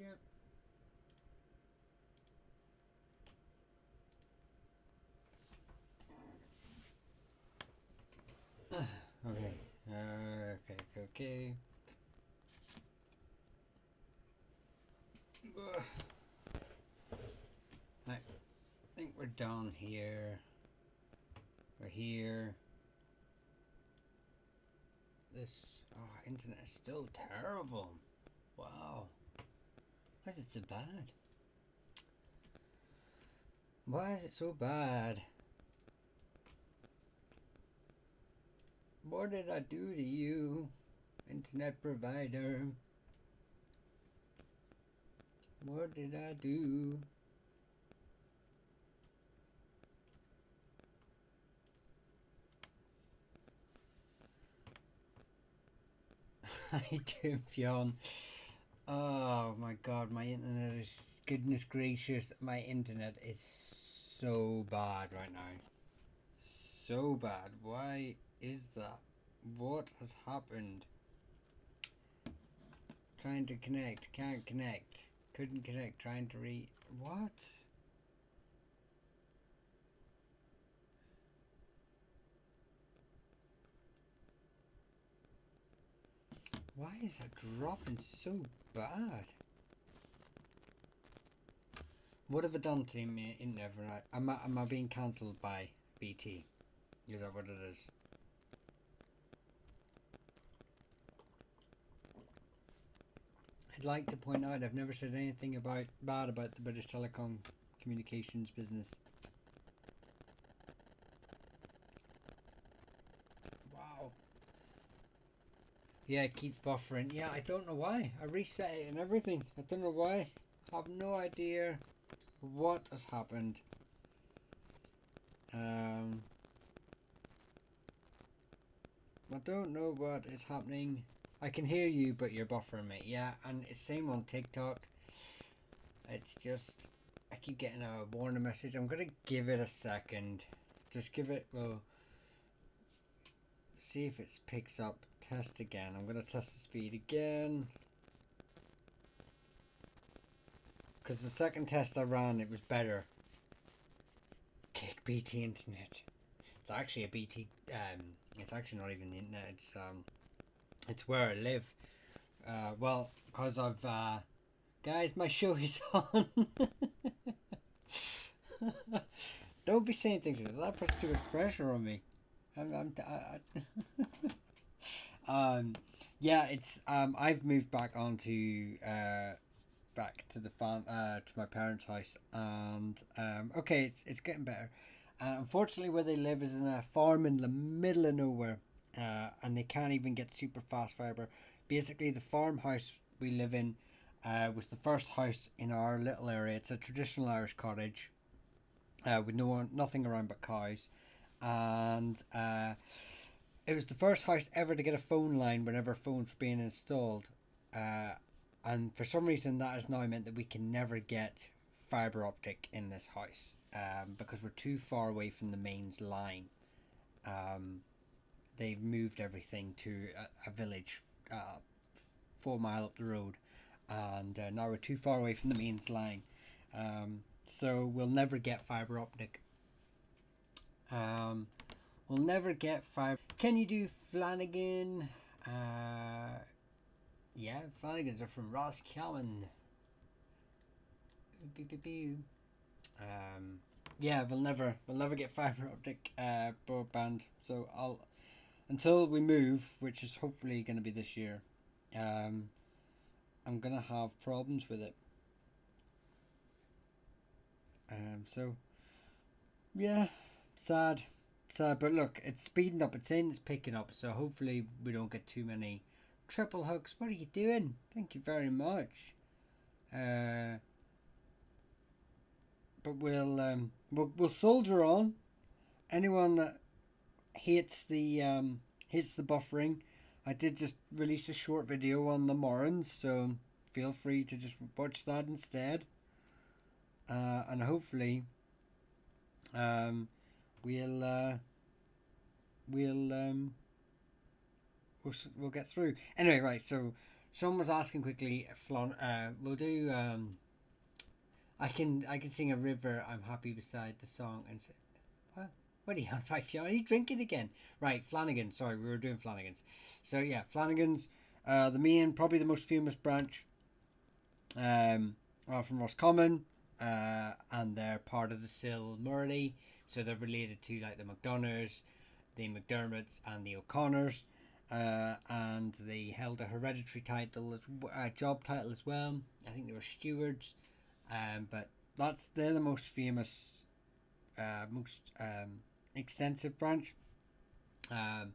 Yep. Okay. Okay. I think we're down here. We're here. This internet is still terrible. Wow. Why is it so bad? Why is it so bad? What did I do to you, internet provider? What did I do? I do, Fionn. Oh my god, my internet is, goodness gracious, my internet is so bad right now. So bad. Why is that? What has happened? Trying to connect, can't connect. Couldn't connect, trying to what? Why is that dropping so bad? What have I done to him in Evernight? Am I being cancelled by BT? Is that what it is? I'd like to point out I've never said anything bad about the British Telecom Communications business. Wow. Yeah, it keeps buffering. Yeah, I don't know why. I reset it and everything. I don't know why. I have no idea what has happened. I don't know what is happening. I can hear you, but you're buffering me. Yeah, and it's same on TikTok. It's just, I keep getting a warning message. I'm gonna give it a second. Just give it, well, see if it picks up. Test again. I'm gonna test the speed again. Because the second test I ran, it was better. Kick BT internet. It's actually a BT, it's actually not even the internet. It's where I live. Well, because I've, guys, my show is on. Don't be saying things like that. That puts too much pressure on me. Yeah, it's I've moved back onto back to the farm, to my parents' house, and okay, it's getting better. Unfortunately, where they live is in a farm in the middle of nowhere, and they can't even get super fast fiber. Basically, the farmhouse we live in was the first house in our little area. It's a traditional Irish cottage with nothing around but cows, and it was the first house ever to get a phone line whenever phones were being installed. Uh, and for some reason, that has now meant that we can never get fiber optic in this house because we're too far away from the mains line. Um, they've moved everything to a village 4 mile up the road, and now we're too far away from the mains line. So we'll never get fiber optic. We'll never get fiber. Can you do Flanagan? Yeah, Flanagans are from Roscommon. Yeah, we'll never get fiber optic broadband. So until we move, which is hopefully going to be this year. I'm gonna have problems with it. So yeah, sad, but look, it's speeding up. It's saying it's picking up, so hopefully we don't get too many triple hooks. What are you doing? Thank you very much. But we'll soldier on. Anyone that hates the buffering, I did just release a short video on the Morans, so feel free to just watch that instead. And hopefully, um, we'll we'll we'll get through. Anyway, right. So Someone was asking quickly. We'll do. I can sing a river. I'm happy beside the song and say, what? What are you on five? Are you drinking again? Right, Flanagan. Sorry, we were doing Flanagan's. So yeah, Flanagan's. The main, probably the most famous branch. Are from Roscommon. And they're part of the Silmurley, so they're related to like the McDonoughs, the McDermotts, and the O'Connors, and they held a hereditary title, job title as well. I think they were stewards, but they're the most famous, most extensive branch. Um,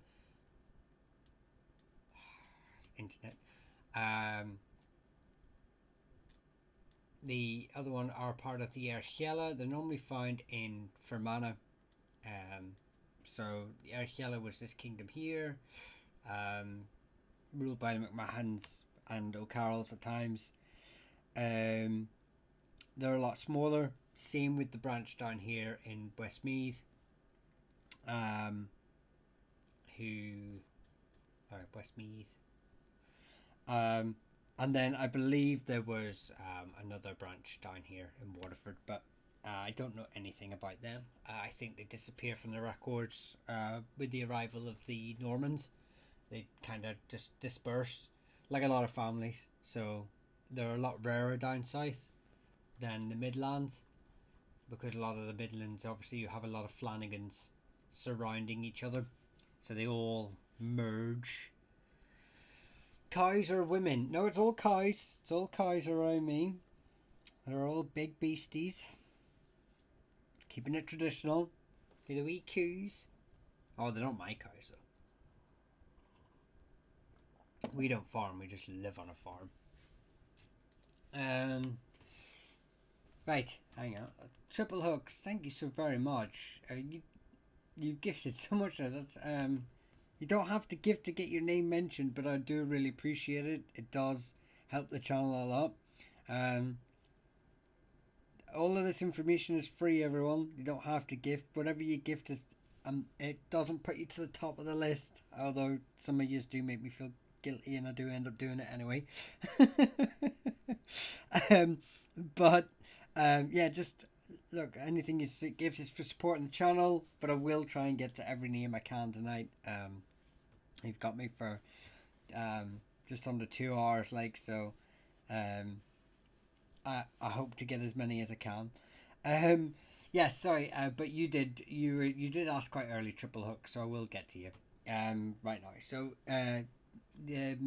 internet. Um, the other one are part of the Erchiela. They're normally found in Fermanagh. Um, so the Erchiela was this kingdom here, um, ruled by the McMahons and O'Carrolls at times. Um, they're a lot smaller. Same with the branch down here in Westmeath. Um, who, alright, Westmeath. Um, and then I believe there was another branch down here in Waterford, but I don't know anything about them. I think they disappeared from the records with the arrival of the Normans. They kind of just dispersed, like a lot of families. So they're a lot rarer down south than the Midlands, because a lot of the Midlands, obviously, you have a lot of Flanagans surrounding each other, so they all merge. Cows or women? No, it's all cows. It's all cows around me. They're all big beasties. Keeping it traditional. The wee cows. Oh, they're not my cows though. We don't farm. We just live on a farm. Right. Hang on. Triple hooks. Thank you so very much. You've gifted so much. That's You don't have to gift to get your name mentioned, but I do really appreciate it. It does help the channel a lot. All of this information is free, everyone. You don't have to gift. Whatever you gift is, it doesn't put you to the top of the list. Although some of you do make me feel guilty, and I do end up doing it anyway. um, but yeah, just look. Anything you gift is for supporting the channel. But I will try and get to every name I can tonight. You've got me for just under 2 hours, like so. I hope to get as many as I can. Yeah, sorry, but you did ask quite early, triple hook, so I will get to you. Right now. So the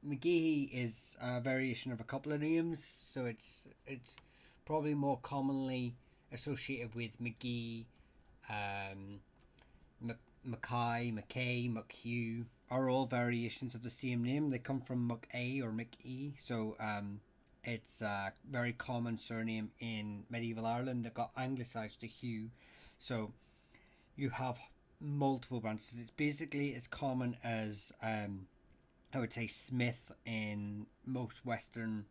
McGehee is a variation of a couple of names, so it's probably more commonly associated with McGee, Mackay, McKay, McHugh are all variations of the same name. They come from McA or McE, so it's a very common surname in medieval Ireland that got anglicised to Hugh. So you have multiple branches. It's basically as common as I would say Smith in most Western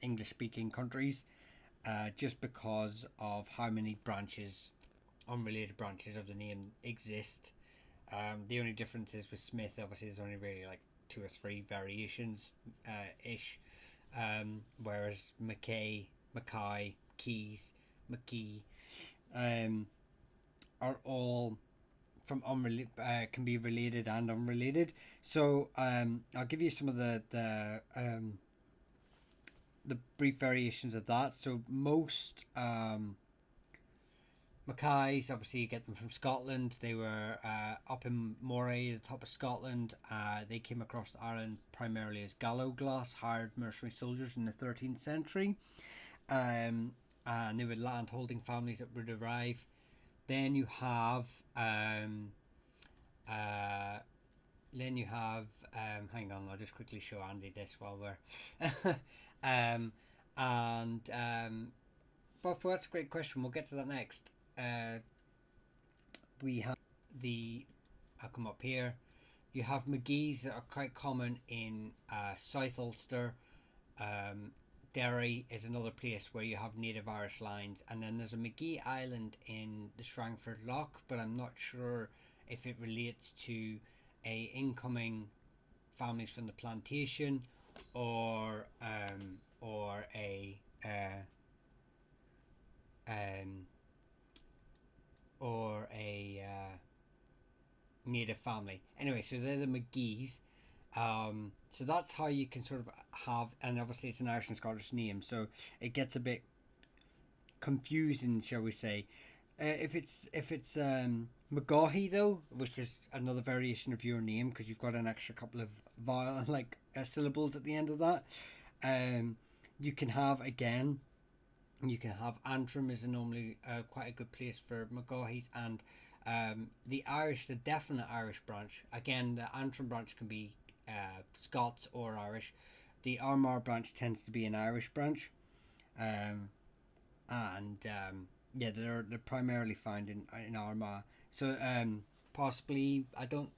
English speaking countries, just because of how many branches, unrelated branches of the name exist. The only difference is with Smith, obviously, there's only really like 2 or 3 variations ish. Whereas Mackay, Keys, McKee are all from can be related and unrelated. So I'll give you some of the brief variations of that. So most Mackays, obviously you get them from Scotland. They were up in Moray, the top of Scotland. They came across Ireland primarily as Gallowglass, hired mercenary soldiers in the 13th century. And they were land-holding families that would arrive. Then you have hang on, I'll just quickly show Andy this while we're but that's a great question. We'll get to that next. We have I'll come up here. You have McGee's that are quite common in South Ulster. Derry is another place where you have native Irish lines, and then there's a McGee Island in the Strangford Lough, but I'm not sure if it relates to a incoming families from the plantation or or a um, or a native family. Anyway, so they're the McGees. So that's how you can sort of have, and obviously it's an Irish and Scottish name, so it gets a bit confusing, shall we say? If it's McGaughy though, which is another variation of your name because you've got an extra couple of vowel syllables at the end of that. Um, you can have again. You can have Antrim is normally quite a good place for McGaughy's, and the definite Irish branch. Again, the Antrim branch can be Scots or Irish. The Armagh branch tends to be an Irish branch. Um, and yeah, they're primarily found in Armagh. So possibly I don't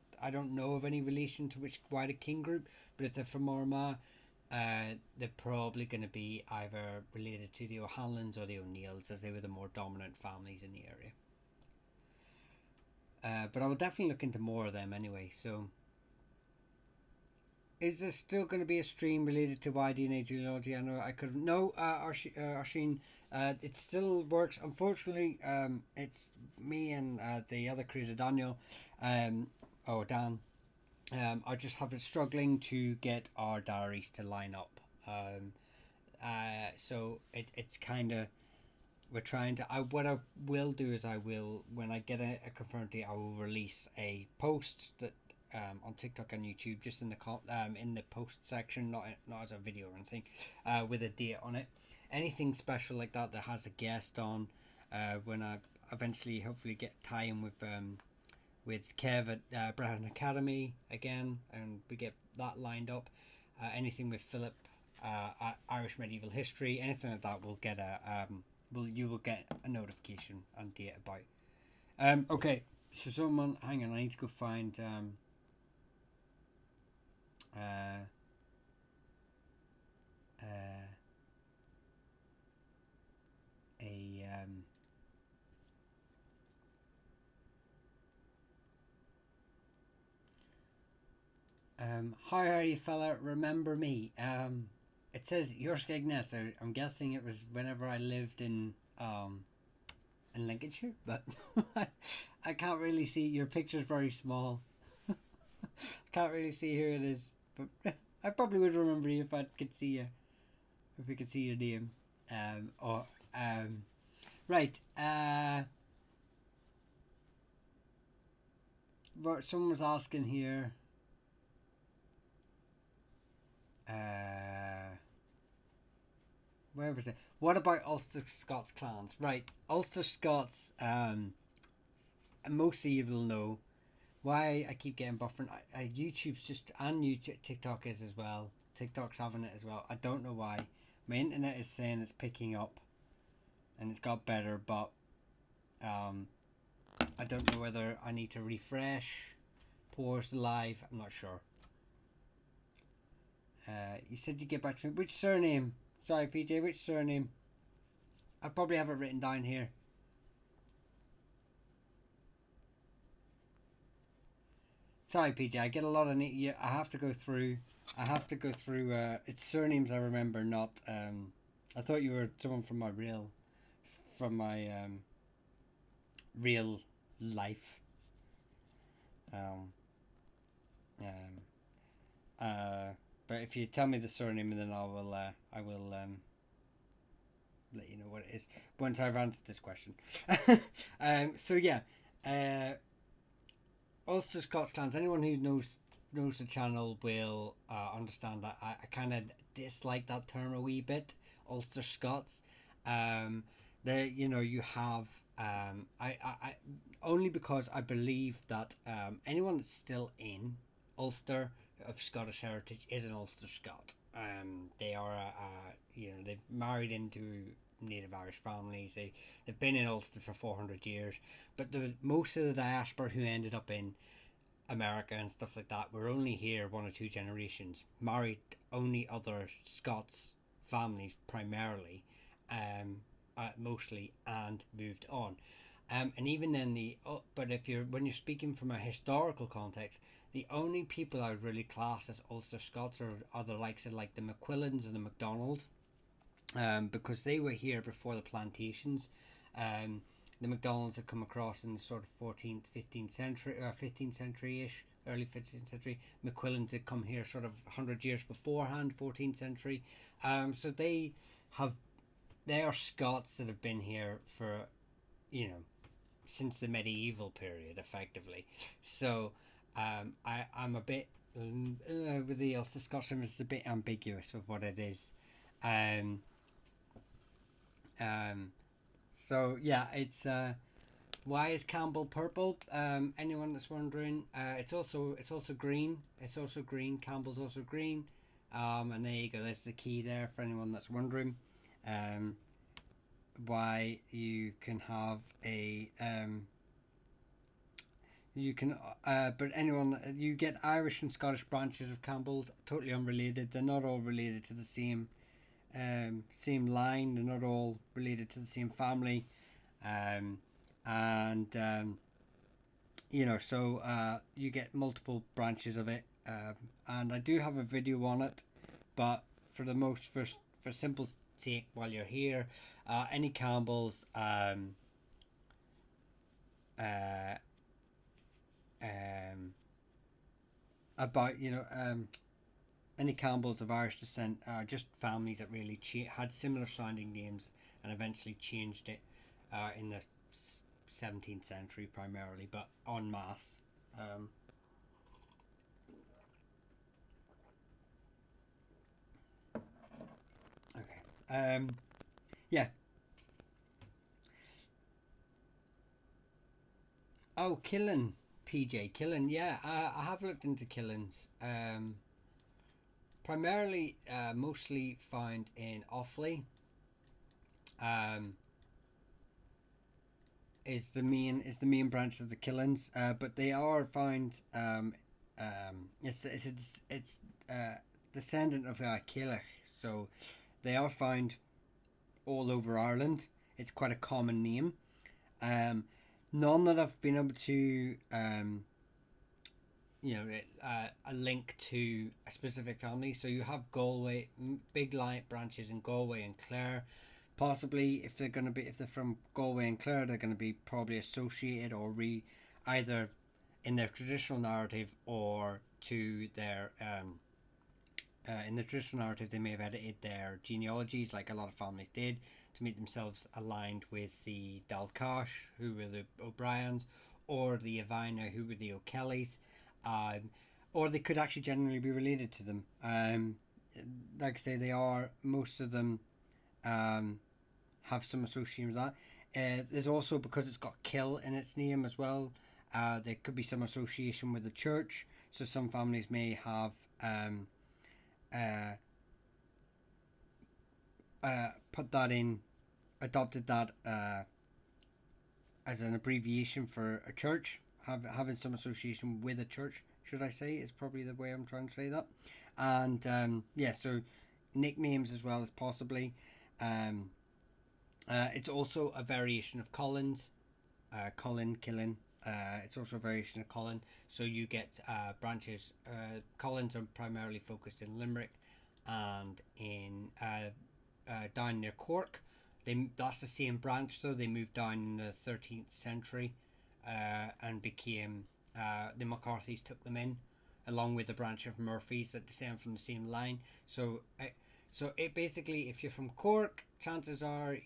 know of any relation to which wider king group, but if they're from Armagh, they're probably going to be either related to the O'Hanlons or the O'Neills, as they were the more dominant families in the area. But I will definitely look into more of them anyway. So is there still going to be a stream related to YDNA genealogy? I know I could no, Arshin. It still works. Unfortunately, it's me and the other creator Daniel, Dan, are just having struggling to get our diaries to line up. So it's kind of we're trying to. What I will do is I will when I get a confirmed date, I will release a post that on TikTok and YouTube, just in the post section, not as a video or anything, with a date on it. Anything special like that that has a guest on, when I eventually hopefully get tie-in with Kev at Brown Academy again, and we get that lined up. Anything with Philip, Irish medieval history, anything like that, will get you will get a notification and date about. Okay, so someone, hang on, I need to go find uh, uh, a how are you fella? Remember me? It says your Skegness. So I'm guessing it was whenever I lived in Lincolnshire, but I can't really see. Your picture's very small. Can't really see who it is, but I probably would remember you if I could see you. If we could see your name. Or right. Someone was asking here. Where was it? What about Ulster Scots clans? Right, Ulster Scots. Most of you will know why I keep getting buffering. YouTube's just and YouTube, TikTok is as well. TikTok's having it as well. I don't know why. My internet is saying it's picking up, and it's got better, but I don't know whether I need to refresh, pause live. I'm not sure. You said you get back to me. Which surname? Sorry, PJ. Which surname? I probably have it written down here. Sorry, PJ. I get a lot of yeah. I have to go through. It's surnames I remember, not. I thought you were someone from my real life. Um, um, but if you tell me the surname, then I will let you know what it is once I've answered this question. So yeah, Ulster Scots clans. Anyone who knows the channel will understand that I kind of dislike that term a wee bit. Ulster Scots. There, you have I only because I believe that anyone that's still in Ulster of Scottish heritage is an Ulster Scot. They are they've married into native Irish families. They've been in Ulster for 400 years, but most of the diaspora who ended up in America and stuff like that were only here one or two generations, married only other Scots families primarily, mostly, and moved on. And even then, but if you're when you're speaking from a historical context, the only people I would really class as Ulster Scots are the likes of like the McQuillans and the MacDonalds, because they were here before the plantations. Um, the MacDonalds had come across in the sort of 14th, 15th century, or 15th century ish, early 15th century. McQuillans had come here sort of 100 years beforehand, 14th century. So have they are Scots that have been here for, you know, since the medieval period, effectively. So I'm a bit with the Ulster Scotsman, it's a bit ambiguous with what it is. Um, um, so yeah, it's why is Campbell purple? Anyone that's wondering, it's also green. It's also green. Campbell's also green. And there you go. There's the key there for anyone that's wondering. Um, why you can have a you can but anyone you get Irish and Scottish branches of Campbell's, totally unrelated. They're not all related to the same line. They're not all related to the same family. Um, and so you get multiple branches of it, and I do have a video on it, but for simple sake, while you're here, any Campbell's uh, about any Campbells of Irish descent are just families that really had similar sounding names and eventually changed it in the 17th century primarily, but en masse. Okay. Yeah. Oh, Killen. PJ Killen. Yeah, I have looked into Killens. Primarily, mostly found in Offaly. Um, is the main branch of the Killens, but they are found. It's descendant of Killich, so they are found all over Ireland. It's quite a common name. Um, None that I've been able to a link to a specific family. So you have Galway, big light branches in Galway and Clare. Possibly, if they're from Galway and Clare, they're going to be probably associated or either in their traditional narrative or to their in the traditional narrative they may have edited their genealogies like a lot of families did to make themselves aligned with the Dalcash, who were the O'Briens, or the Evina, who were the O'Kellys, um, or they could actually generally be related to them. Like I say, they are, most of them um, have some association with that. There's also, because it's got kill in its name as well, there could be some association with the church. So some families may have uh, put that in, adopted that as an abbreviation for a church, having some association with a church, should I say, is probably the way I'm trying to say that. And so nicknames as well as possibly. It's also a variation of Collins, Colin, Killen. It's also a variation of Colin. So you get branches. Collins are primarily focused in Limerick and in down near Cork. That's the same branch though. They moved down in the 13th century and became the McCarthys took them in, along with the branch of Murphys that descend from the same line. So it basically, if you're from Cork, chances are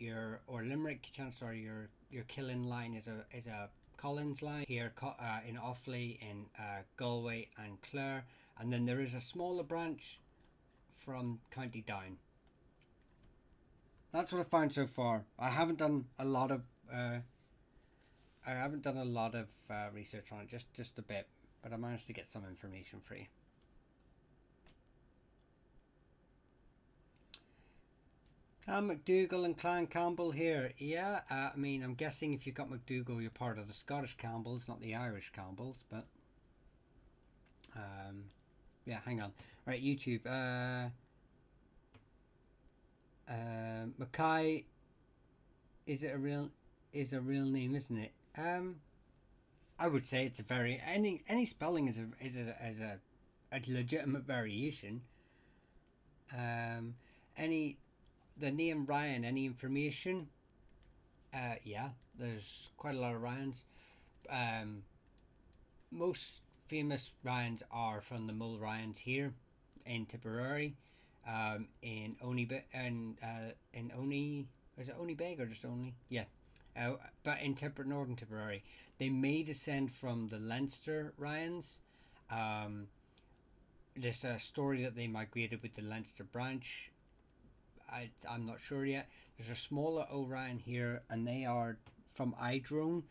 or Limerick, chances are your Killen line is a Collins line. Here in Offaly, in Galway and Clare, and then there is a smaller branch from County Down. That's what I found so far. I haven't done a lot of research on it, just a bit, but I managed to get some information for you. McDougall and Clan Campbell here. Yeah, I mean, I'm guessing if you got McDougall, you're part of the Scottish Campbells, not the Irish Campbells, but yeah, hang on. Right, YouTube. Mackay is a real name, isn't it? Um, I would say it's a very any spelling a legitimate variation. Um, any the name Ryan, any information? Yeah, there's quite a lot of Ryans. Um, most famous Ryans are from the Mull Ryans here in Tipperary, in Oni. Is it Oni Beg or just Only? Yeah, but in Northern Tipperary, they may descend from the Leinster Ryans. Um, there's a story that they migrated with the Leinster branch. I'm not sure yet. There's a smaller Orion here, and they are from Idrone,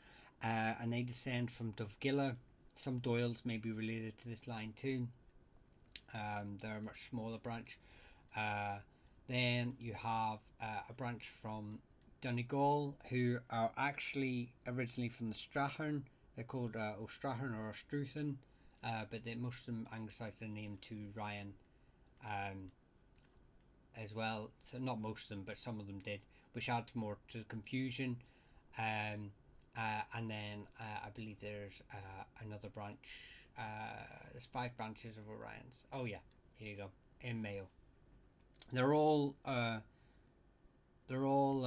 and they descend from Dovgilla. Some Doyles may be related to this line too. They're a much smaller branch. Uh, then you have a branch from Donegal, who are actually originally from the Strahan. They're called O'Strahan or O'Struthan, but most of them anglicised their name to Ryan. Um, as well. So not most of them, but some of them did, which adds more to the confusion. Um, and then I believe there's another branch. There's 5 branches of Orions. Oh yeah, here you go. In Mayo, they're all they're all.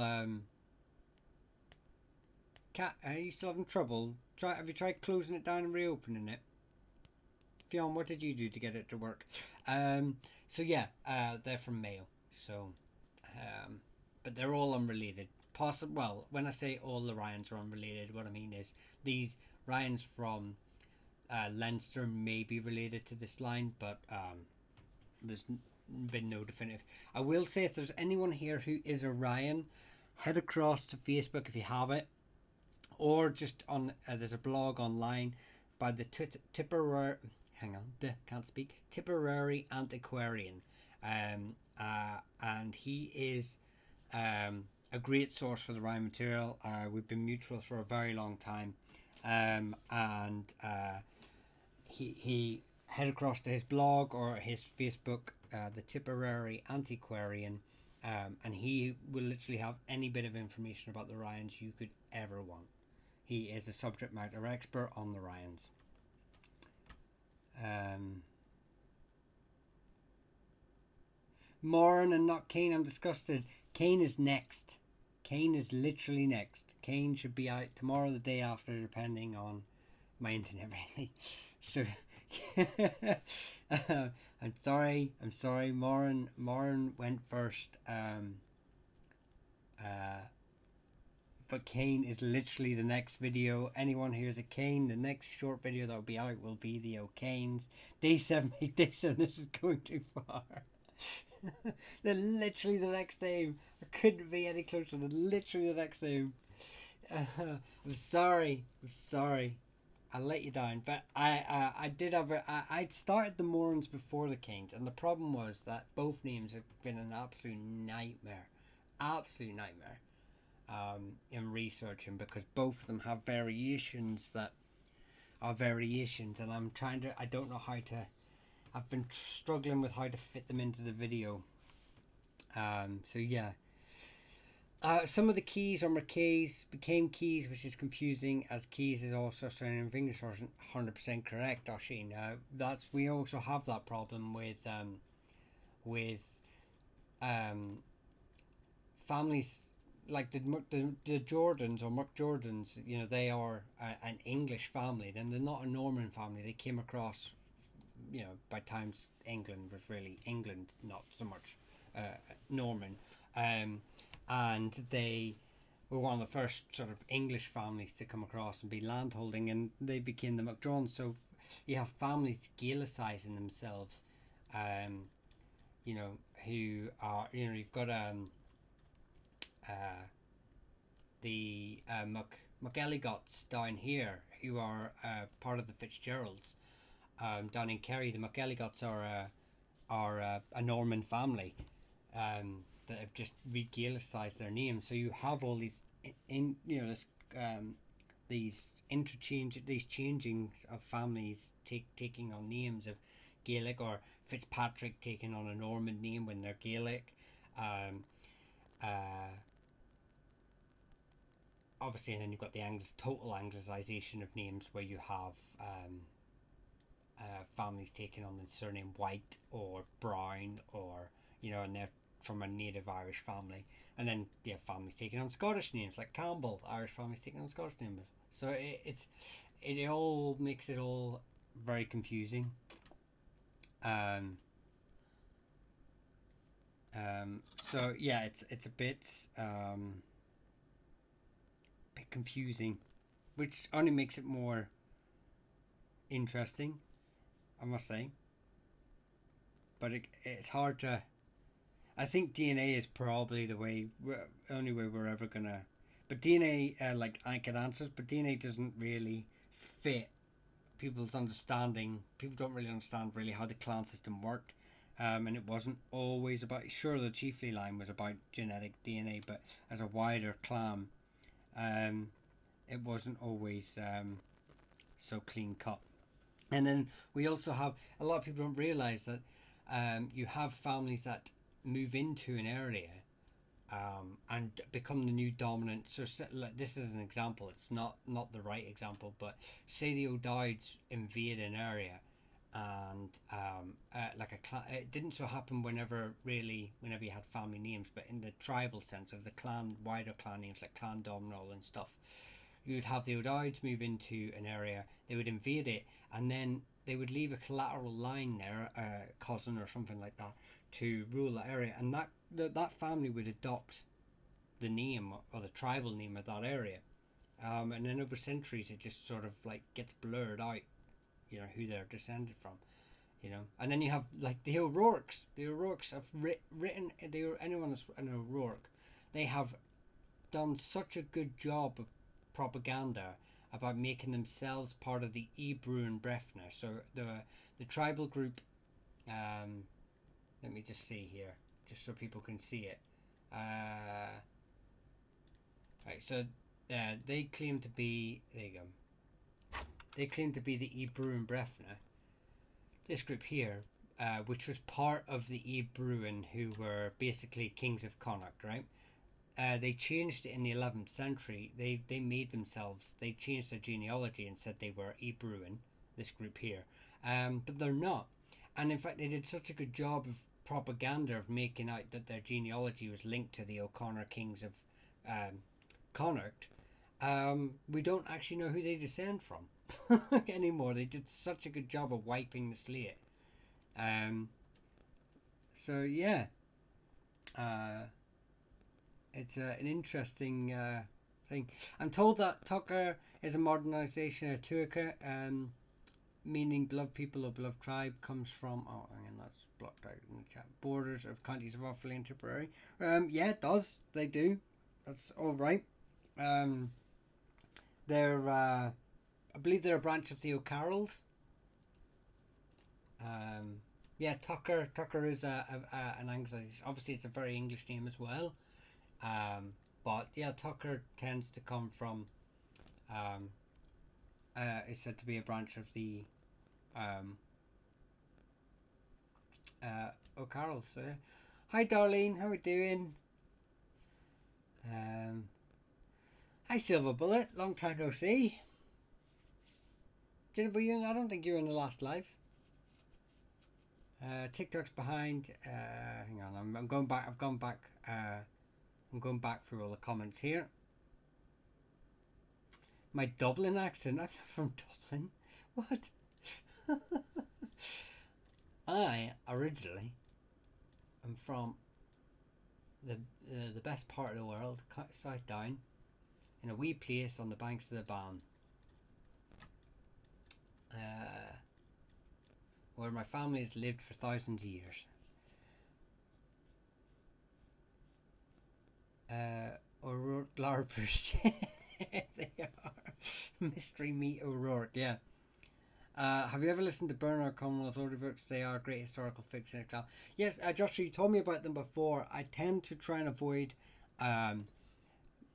Cat, are you still having trouble? Have you tried closing it down and reopening it? Fionn, what did you do to get it to work? So yeah, they're from Mayo. So, um, but they're all unrelated. Well, when I say all the Ryans are unrelated, what I mean is these Ryans from Leinster may be related to this line, but there's been no definitive. I will say if there's anyone here who is a Ryan, head across to Facebook if you have it, or just on there's a blog online by the Tipperary. Hang on, can't speak. Tipperary Antiquarian, and he is a great source for the Ryan material. We've been mutual for a very long time, and he head across to his blog or his Facebook, the Tipperary Antiquarian, and he will literally have any bit of information about the Ryans you could ever want. He is a subject matter expert on the Ryans. Moran and not Kane, I'm disgusted. Kane is next. Kane is literally next. Kane should be out tomorrow, the day after, depending on my internet, really. So, I'm sorry. Moran went first. But Kane is literally the next video. Anyone who has a Kane, the next short video that will be out will be the O'Kanes. Day 7, this is going too far. They're literally the next name. I couldn't be any closer. They're literally the next name. I'm sorry. I let you down, but I did have I'd started the Morans before the Kings, and the problem was that both names have been an absolute nightmare, in researching, because both of them have variations that are variations, and I don't know how to. I've been struggling with how to fit them into the video. So yeah. Some of the keys on Marquise became keys, which is confusing, as keys is also a surname of English, wasn't 100% correct, Oshin. We also have that problem with families like the Jordans or McJordans. They are an English family. Then they're not a Norman family. They came across, by times England was really England, not so much Norman. And they were one of the first sort of English families to come across and be landholding, and they became the McDonalds. So you have families Gaelicizing themselves, who are, you've got the McElligots down here, who are part of the Fitzgeralds. Down in Kerry, the McElligots are a Norman family. That have just re-Gaelicized their name. So you have all these these changing of families taking on names of Gaelic, or Fitzpatrick taking on a Norman name when they're Gaelic. obviously, and then you've got the total anglicization of names where you have families taking on the surname White or Brown, or and they're from a native Irish family, and then you have families taking on Scottish names like Campbell. Irish families taking on Scottish names, so it all makes it all very confusing. Um, so yeah, it's a bit confusing, which only makes it more interesting, I must say. But it's hard to. I think DNA is probably the only way we're ever gonna. But DNA, I get answers, but DNA doesn't really fit people's understanding. People don't really understand really how the clan system worked. And it wasn't always about. Sure, the Chiefly line was about genetic DNA, but as a wider clan, um, it wasn't always so clean cut. And then we also have a lot of people don't realize that you have families that move into an area and become the new dominant. So like, this is an example. It's not the right example, but say the O'Dowds invade an area, and it didn't so happen whenever you had family names, but in the tribal sense of the clan, wider clan names like Clan Domhnall and stuff, you would have the O'Dowds move into an area, they would invade it, and then they would leave a collateral line there, a cousin or something like that, to rule that area, and that family would adopt the name or the tribal name of that area. And then over centuries, it just sort of like gets blurred out, who they're descended from, And then you have like the O'Rourkes. The O'Rourkes have written. Anyone that's an O'Rourke, they have done such a good job of propaganda about making themselves part of the Ebruin Brefna. So the tribal group. Let me just see here, just so people can see it. Right, so they claim to be. There you go. They claim to be the Ebruin Brefna. This group here, which was part of the Ebruin, who were basically kings of Connacht, right? They changed it in the 11th century. They made themselves. They changed their genealogy and said they were Ebruin. This group here, but they're not. And in fact, they did such a good job of propaganda of making out that their genealogy was linked to the O'Connor kings of Connacht. We don't actually know who they descend from anymore. They did such a good job of wiping the slate. So yeah, it's an interesting thing. I'm told that Tucker is a modernisation of Tuaca, meaning beloved people or beloved tribe, comes from. Oh, hang on, that's blocked out in the chat. Borders of counties of Offaly and Tipperary. Yeah, it does. They do. That's all right. They're, I believe they're a branch of the O'Carrolls. Yeah, Tucker. Tucker is an Anglican. Obviously, it's a very English name as well. But yeah, Tucker tends to come from. Is said to be a branch of the O'Carroll. So, yeah. Hi, Darlene. How are we doing? Hi, Silver Bullet. Long time no see. Were you? I don't think you were in the last live. TikTok's behind. Hang on. I'm going back. I've gone back. I'm going back through all the comments here. My Dublin accent? I'm not from Dublin. What? I originally am from the best part of the world, South Down, in a wee place on the banks of the Bann, where my family has lived for thousands of years. O'Rourke Larpers. They are. Mystery Meat O'Rourke, yeah. Have you ever listened to Bernard Cornwell's audiobooks? They are great historical fiction. Yes, Joshua, you told me about them before. I tend to try and avoid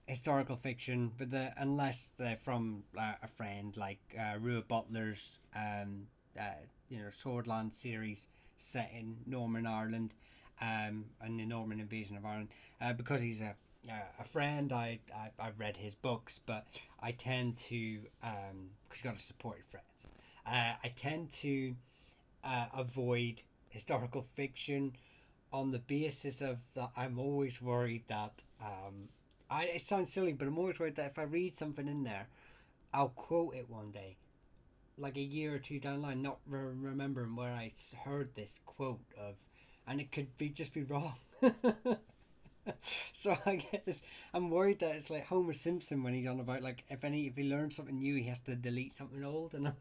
historical fiction, but unless they're from a friend, like Rua Butler's Swordland series set in Northern Ireland, and the Norman invasion of Ireland, because he's a friend. I've read his books, but I tend to because you got to support your friends. I tend to avoid historical fiction on the basis of that. I'm always worried that it sounds silly, but I'm always worried that if I read something in there, I'll quote it one day, like a year or two down the line, not remembering where I heard this quote of, and it could be just be wrong. So I get this. I'm worried that it's like Homer Simpson when he's on about like if he learns something new, he has to delete something old, and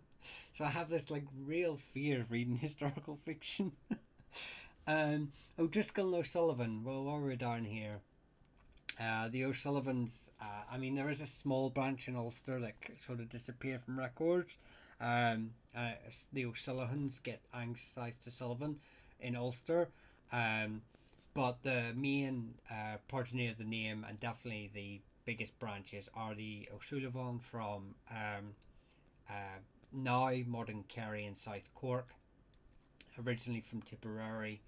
so I have this like real fear of reading historical fiction. O'Driscoll and O'Sullivan. Well, while we're down here, the O'Sullivans. I mean, there is a small branch in Ulster that sort of disappeared from records. Um, uh, the O'Sullivans get anglicised to Sullivan in Ulster. Um, but the main progeny of the name, and definitely the biggest branches, are the O'Sullivan from uh, now modern Kerry and South Cork, originally from Tipperary,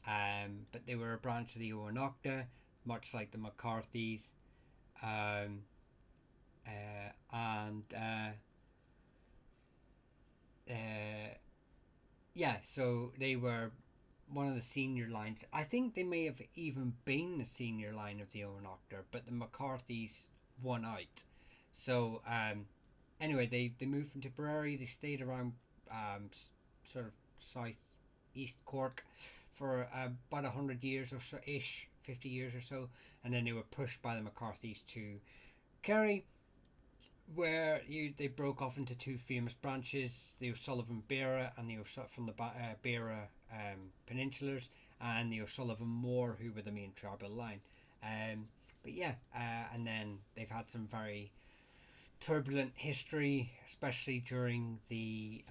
but they were a branch of the Owenocta, much like the McCarthys, um, and uh, yeah, so they were one of the senior lines. I think they may have even been the senior line of the Owenocta, but the McCarthys won out. So anyway, they moved from Tipperary. They stayed around sort of south east Cork for about 100 years or so ish, 50 years or so, and then they were pushed by the McCarthys to Kerry, where they broke off into two famous branches: the O'Sullivan Beara and the from the Beara peninsulars, and the O'Sullivan Moor, who were the main tribal line. But yeah, and then they've had some very turbulent history, especially during the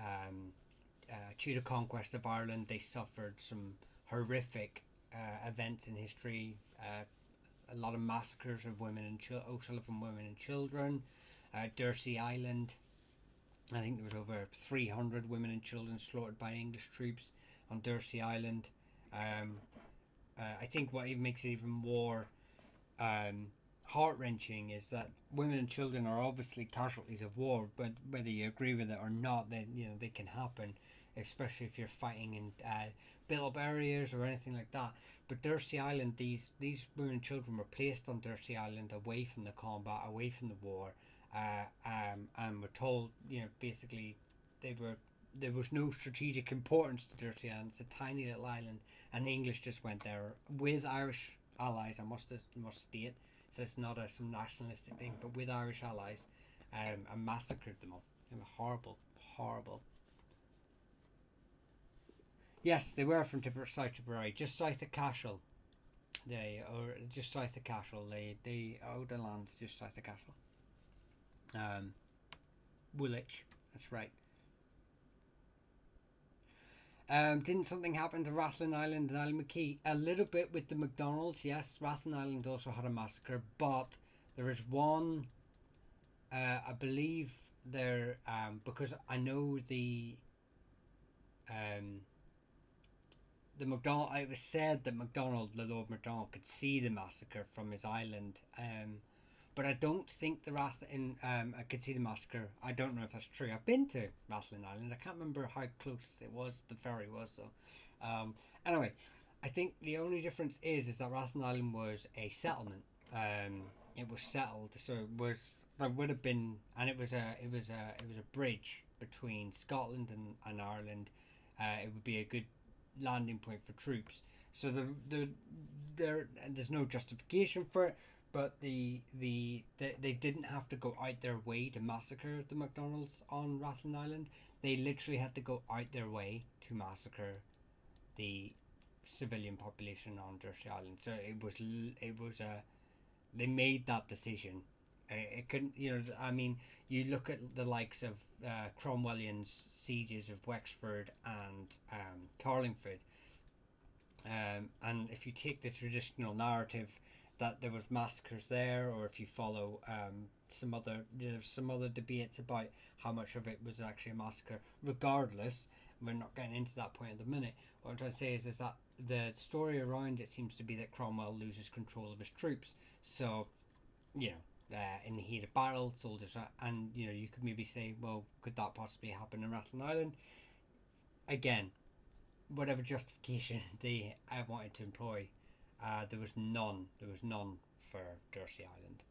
Tudor conquest of Ireland. They suffered some horrific events in history. A lot of massacres of women and O'Sullivan women and children. Dursey Island. I think there was over 300 women and children slaughtered by English troops on Dursey Island. Um, I think what even makes it even more um, heart wrenching is that women and children are obviously casualties of war, but whether you agree with it or not, then they can happen, especially if you're fighting in built-up areas or anything like that. But Dursey Island, these women and children were placed on Dursey Island away from the combat, away from the war, and were told, basically, they were there was no strategic importance to Dursey Island. It's a tiny little island, and the English just went there with Irish allies. I must state, so it's not some nationalistic thing, but with Irish allies, and massacred them all. They were horrible, horrible. Yes, they were from South Tipperary, just south of Cashel. Or just south of Cashel. They owned the lands just south of Cashel. Um, Woolwich. That's right. Didn't something happen to Rathlin Island and Island A little bit with the McDonald's, yes. Rathlin Island also had a massacre, but there is one. I believe there, because I know um, the McDonald. It was said that the Lord McDonald, could see the massacre from his island. But I don't think the Rathlin. I could see the massacre. I don't know if that's true. I've been to Rathlin Island. I can't remember how close it was. The ferry was though. Anyway, I think the only difference is that Rathlin Island was a settlement. It was settled, so it was there would have been, and it was a bridge between Scotland and Ireland. It would be a good landing point for troops. So there's no justification for it, but they didn't have to go out their way to massacre the MacDonalds on Rathlin Island. They literally had to go out their way to massacre the civilian population on Dursey Island. So it was they made that decision. It couldn't, I mean, you look at the likes of Cromwellian's sieges of Wexford and Carlingford, and if you take the traditional narrative, that there was massacres there, or if you follow there's some other debates about how much of it was actually a massacre. Regardless, we're not getting into that point at the minute. What I'm trying to say is that the story around it seems to be that Cromwell loses control of his troops. So, you know, in the heat of battle, soldiers and you know, you could maybe say, well, could that possibly happen in Rathlin Island? Again, whatever justification they wanted to employ, there was none. There was none for Dursey Island.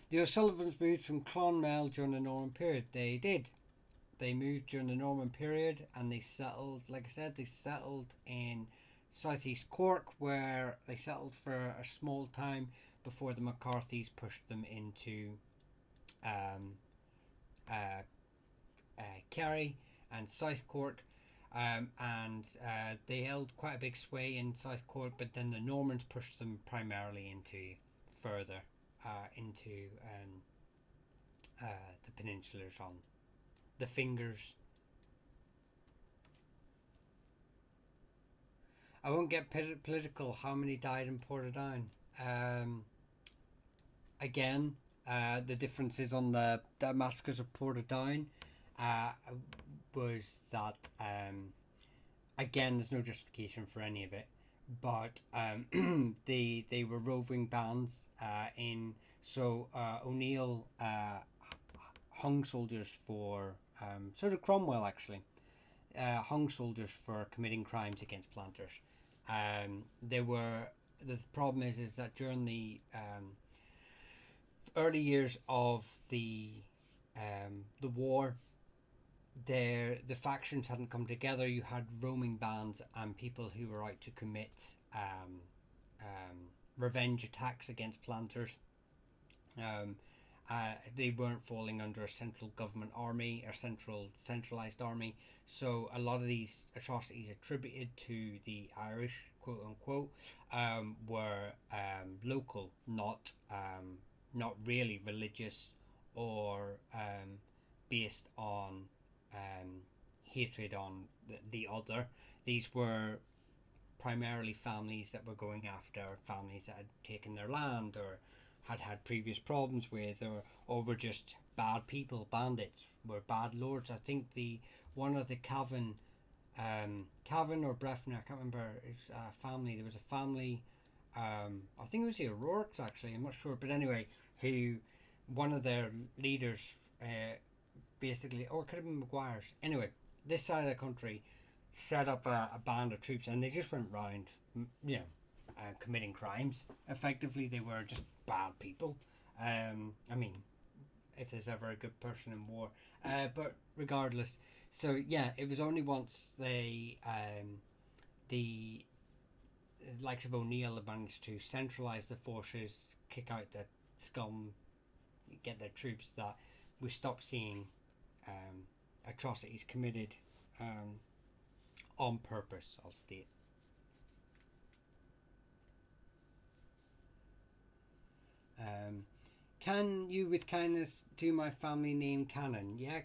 The O'Sullivans moved from Clonmel during the Norman period. They did. They moved during the Norman period, and they settled. Like I said, they settled in southeast Cork, where they settled for a small time before the McCarthys pushed them into um, uh, Kerry and South Cork, and they held quite a big sway in South Cork. But then the Normans pushed them primarily into further into the peninsulas on the Fingers. I won't get political. How many died in Portadown? Um, Again, the differences on the massacres of Portadown uh, was that again, there's no justification for any of it, but they were roving bands in so O'Neill hung soldiers for so did Cromwell actually hung soldiers for committing crimes against planters. They were the problem is that during the early years of the war, the factions hadn't come together. You had roaming bands and people who were out to commit revenge attacks against planters. Um, they weren't falling under a central government army or centralized army, so a lot of these atrocities attributed to the Irish, quote unquote, were local, not really religious or based on hatred on the other. These were primarily families that were going after families that had taken their land or had previous problems with, or were just bad people, bandits, were bad lords. I think the one of the Cavan or Breffner, I can't remember his family. There was a family, I think it was the O'Rourke's actually, I'm not sure, but anyway, who one of their leaders basically, or it could have been Maguire's. Anyway, this side of the country set up a band of troops, and they just went round, you know, committing crimes. Effectively, they were just bad people. I mean, if there's ever a good person in war, but regardless. So yeah, it was only once the likes of O'Neill had managed to centralise the forces, kick out the scum, get their troops, that we stopped seeing atrocities committed on purpose, I'll state. Can you, with kindness, do my family name canon? Yeah,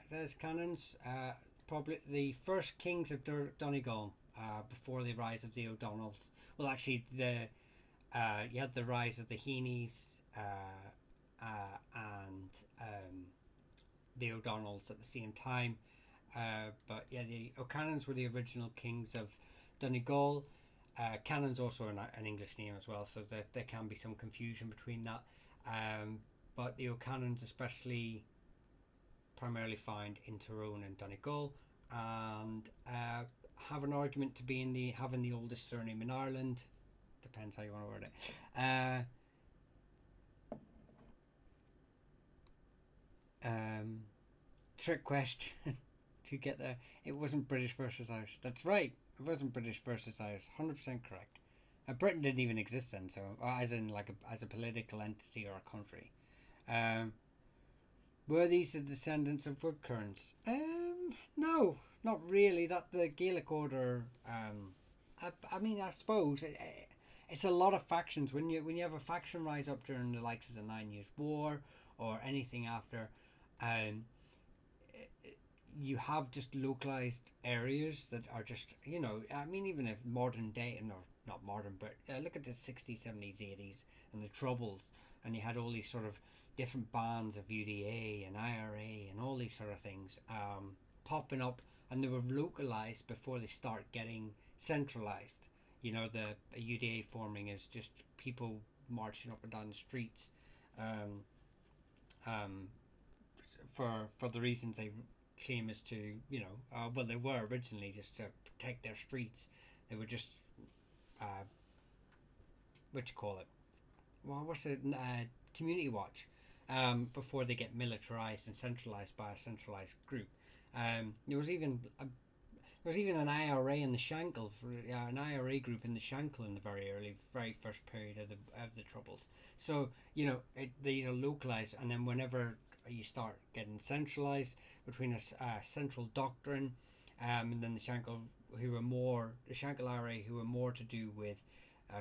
there's canons. Probably the first kings of Donegal before the rise of the O'Donnells. Well, actually, you had the rise of the Heanys and the O'Donnells at the same time. But yeah, the O'Cannons were the original kings of Donegal. Cannon's also an English name as well, so there can be some confusion between that. But the O'Cannons, especially, primarily found in Tyrone and Donegal, and have an argument to be having the oldest surname in Ireland. Depends how you want to word it. Trick question to get there. It wasn't British versus Irish. That's right. It wasn't British versus Irish. 100% correct. Britain didn't even exist then, so as in like as a political entity or a country. Were these the descendants of Woodkerns? No, not really. That the Gaelic order. I mean, I suppose it's a lot of factions. When you have a faction rise up during the likes of the 9 Years' War or anything after, um, you have just localized areas that are just, I mean, even if modern day, or not modern, but look at the 60s, 70s, 80s, and the Troubles, and you had all these sort of different bands of UDA and IRA and all these sort of things popping up, and they were localized before they start getting centralized. You know, the UDA forming is just people marching up and down the streets um, um, for the reasons they claim as to, well, they were originally just to protect their streets. They were just uh, what you call it, well, what's it, community watch, before they get militarized and centralized by a centralized group. There was even an IRA in the Shankill, an IRA group in the Shankill in the very first period of the Troubles. So these are localized, and then whenever you start getting centralized between a central doctrine, and then the Shankill IRA, who were more to do with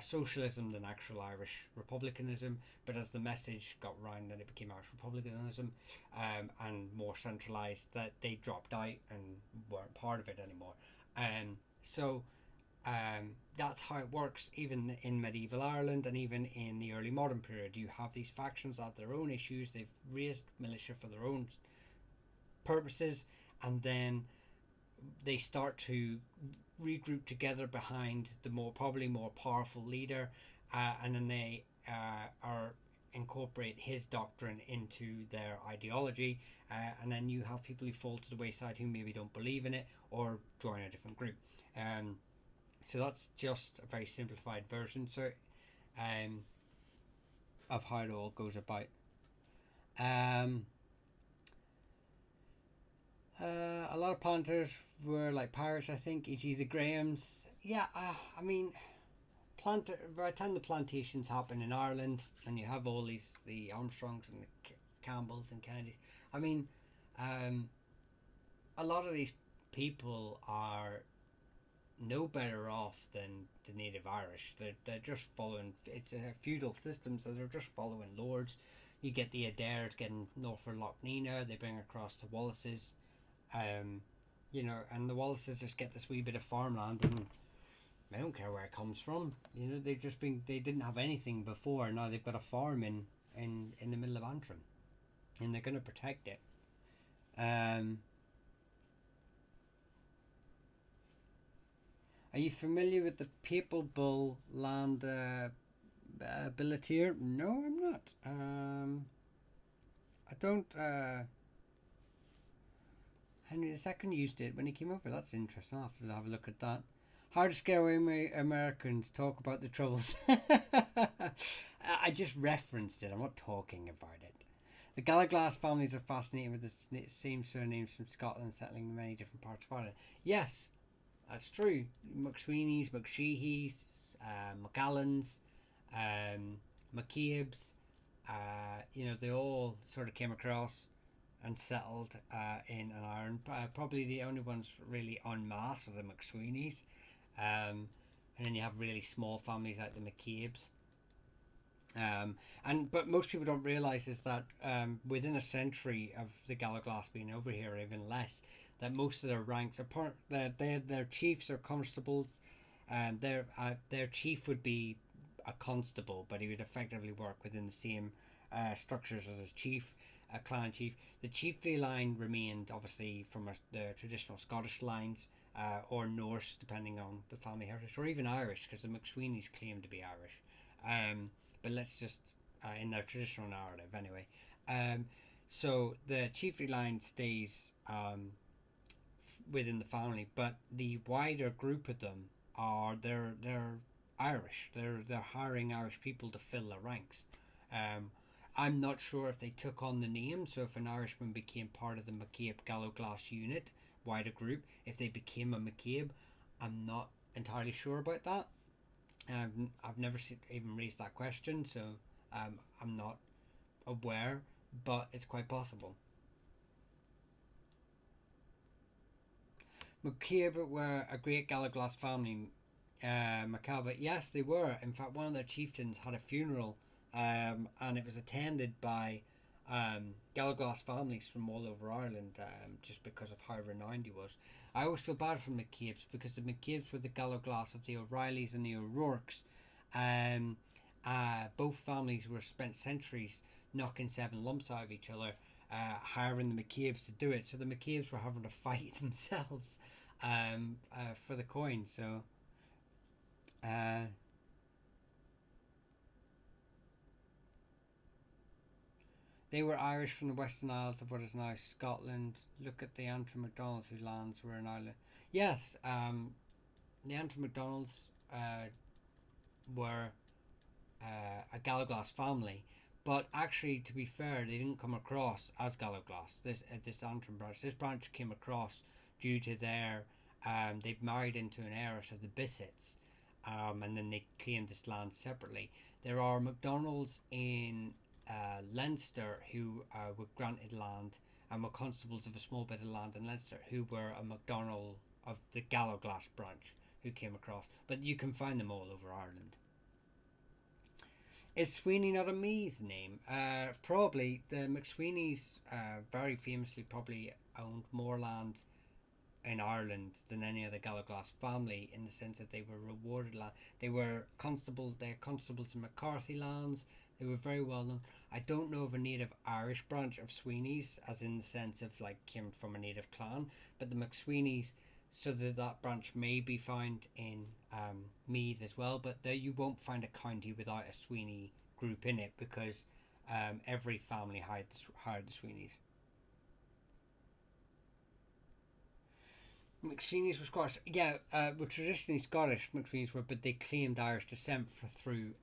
socialism than actual Irish republicanism. But as the message got round, then it became Irish republicanism, and more centralised, that they dropped out and weren't part of it anymore. So that's how it works, even in medieval Ireland and even in the early modern period. You have these factions that have their own issues. They've raised militia for their own purposes, and then they start to regroup together behind the probably more powerful leader, and then they are incorporate his doctrine into their ideology, and then you have people who fall to the wayside who maybe don't believe in it or join a different group. So that's just a very simplified version, of how it all goes about. A lot of planters were like pirates, I think. E.G. the Grahams. Yeah, I mean, by the time the plantations happen in Ireland, and you have all the Armstrongs and the Campbells and Kennedys. I mean, a lot of these people are no better off than the native Irish. They're just following. It's a feudal system, so they're just following lords. You get the Adairs getting north for Lough Neena. They bring across the Wallaces. And the Wallaces just get this wee bit of farmland, and I don't care where it comes from. They didn't have anything before. Now they've got a farm in the middle of Antrim, and they're going to protect it. Are you familiar with the Papal Bull land billeteer? No, I'm not. I don't. Henry II used it when he came over. That's interesting. I'll have to have a look at that. How to scare away Americans. Talk about the Troubles. I just referenced it. I'm not talking about it. The Gallaglass families are fascinating with the same surnames from Scotland settling in many different parts of Ireland. Yes, that's true. McSweeney's, McSheehy's, McAllans, McCabe's. They all sort of came across and settled in Ireland. Probably the only ones really en masse are the McSweeney's. And then you have really small families like the McCabe's. But most people don't realise is that within a century of the Gallaglass being over here, or even less, that most of their ranks are their chiefs or constables. Their chief would be a constable, but he would effectively work within the same structures as his chief, a clan chief. The chiefly line remained obviously from the traditional Scottish lines, or Norse, depending on the family heritage, or even Irish, because the McSweeney's claim to be Irish. But let's just in their traditional narrative anyway. So the chiefly line stays within the family, but the wider group of them they're Irish. They're hiring Irish people to fill their ranks. I'm not sure if they took on the name, so if an Irishman became part of the McCabe Gallaglass unit, wider group, if they became a McCabe, I'm not entirely sure about that. I've never even raised that question, so I'm not aware, but it's quite possible. McCabe were a great Gallaglass family. Macabre, yes, they were. In fact, one of their chieftains had a funeral, and it was attended by Gallaglas families from all over Ireland, just because of how renowned he was. I always feel bad for McCabe's because the McCabe's were the Gallaglas of the O'Reillys and the O'Rourkes. Um, both families were spent centuries knocking seven lumps out of each other, hiring the McCabe's to do it. So the McCabe's were having to fight themselves for the coin. So uh, they were Irish from the Western Isles of what is now Scotland. Look at the Antrim MacDonalds whose lands were in Ireland. Yes, the Antrim MacDonalds were a Gallaglas family, but actually, to be fair, they didn't come across as Gallaglas. This Antrim branch, this branch came across due to their they've married into an heiress of the Bissets, and then they claimed this land separately. There are MacDonalds in Leinster who were granted land and were constables of a small bit of land in Leinster who were a MacDonald of the Gallaglas branch who came across. But you can find them all over Ireland. Is Sweeney not a Meath name? Probably. The McSweeneys very famously probably owned more land in Ireland than any other Gallaglas family, in the sense that they were rewarded land. They were constables. They had constables in McCarthy lands. They were very well known. I don't know of a native Irish branch of Sweeneys, as in the sense of like came from a native clan, but the McSweeneys, so that branch may be found in Meath as well, but there you won't find a county without a Sweeney group in it, because every family hired the Sweeneys. McSweeney's were Scottish. Yeah, were traditionally Scottish. McSweeney's were, but they claimed Irish descent through.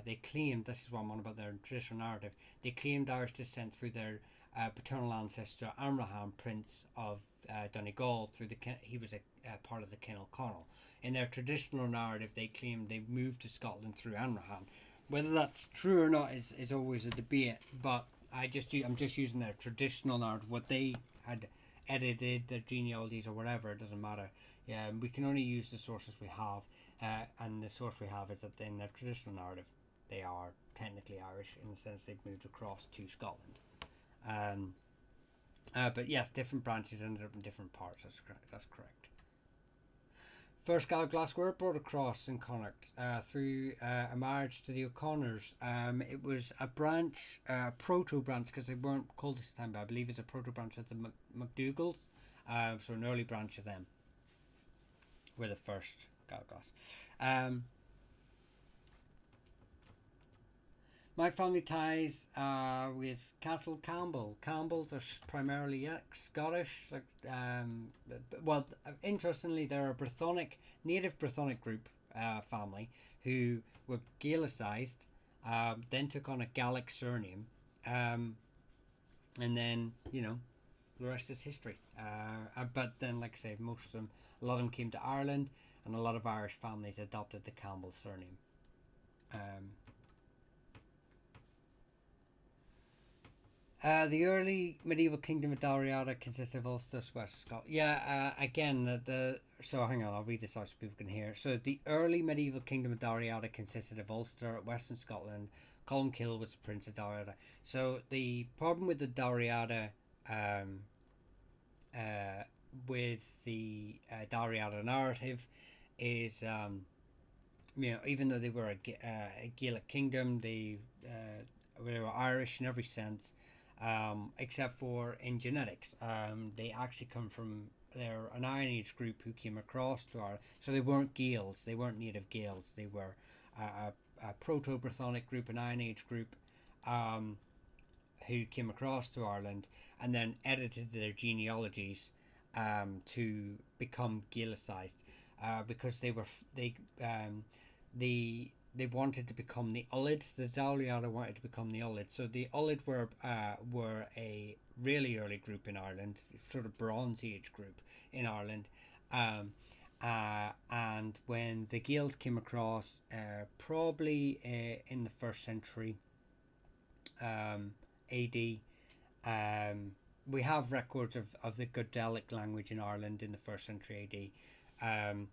They claimed, this is what I'm on about, their traditional narrative. They claimed Irish descent through their paternal ancestor Amrahan, Prince of Donegal. He was a part of the Kin O'Connell. In their traditional narrative, they claimed they moved to Scotland through Amrahan. Whether that's true or not is always a debate. But I'm just using their traditional narrative, what they had edited, their genealogies or whatever. It doesn't matter. Yeah, we can only use the sources we have, and the source we have is that in their traditional narrative, they are technically Irish in the sense they've moved across to Scotland. But yes, different branches ended up in different parts. That's correct. That's correct. First Gallaglas were brought across in Connacht through a marriage to the O'Connors. It was a branch, proto branch, because they weren't called this time, but I believe it's a proto branch of the MacDougals. So an early branch of them were the first Gallaglas. My family ties with Castle Campbell. Campbells are primarily Scottish. Well, interestingly, they're a native Brythonic group family who were Gaelicized, then took on a Gaelic surname, and then the rest is history. But then, like I say, a lot of them came to Ireland, and a lot of Irish families adopted the Campbell surname. The early medieval kingdom of Dalriada consisted of Ulster, West Scotland. Yeah, again, so hang on, I'll read this out so people can hear. So the early medieval kingdom of Dalriada consisted of Ulster, Western Scotland. Colmcille was the prince of Dalriada. So the problem with the Dalriada, with the Dalriada narrative, is even though they were a Gaelic kingdom, they were Irish in every sense. Except for in genetics. They actually come from, they're an Iron Age group who came across to Ireland. So they weren't Gaels, they weren't native Gaels, they were a Proto-Brythonic group, an Iron Age group, who came across to Ireland and then edited their genealogies to become Gaelicized, because they wanted to become the Ullid. The Dalriada wanted to become the Ullid. So the Ullid were a really early group in Ireland, sort of Bronze Age group in Ireland. And when the Gaels came across, probably in the 1st century AD, we have records of the Gaelic language in Ireland in the 1st century AD.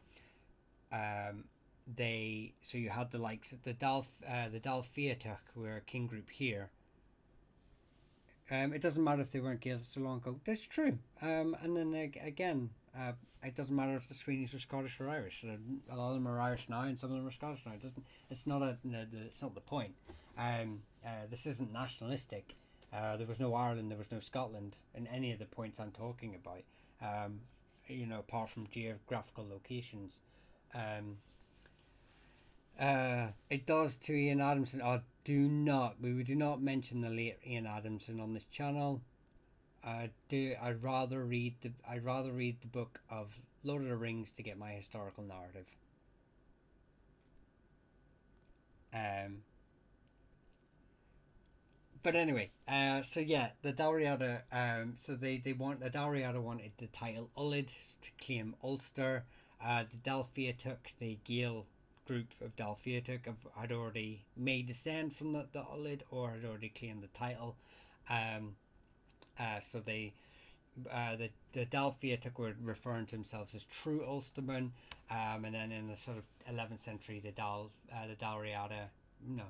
So you had the likes of the Dalfiatach, who were a king group here. It doesn't matter if they weren't Gaels so long ago. That's true. And then again, it doesn't matter if the Sweeneys were Scottish or Irish. A lot of them are Irish now, and some of them are Scottish now. It doesn't. It's not a. No, it's not the point. This isn't nationalistic. There was no Ireland. There was no Scotland in any of the points I'm talking about. Apart from geographical locations. It does to Ian Adamson. Oh, we do not mention the late Ian Adamson on this channel. I'd rather read the book of Lord of the Rings to get my historical narrative. But anyway, so yeah, the Dalriada. So the Dalriada wanted the title Ullid to claim Ulster. The Dalfiatuk, the Gael group of Dalfiatuk, had already made descent from the Ullid, or had already claimed the title. So the Dalfiatuk were referring to themselves as true Ulstermen, and then in the sort of 11th century, the Dalriada, no,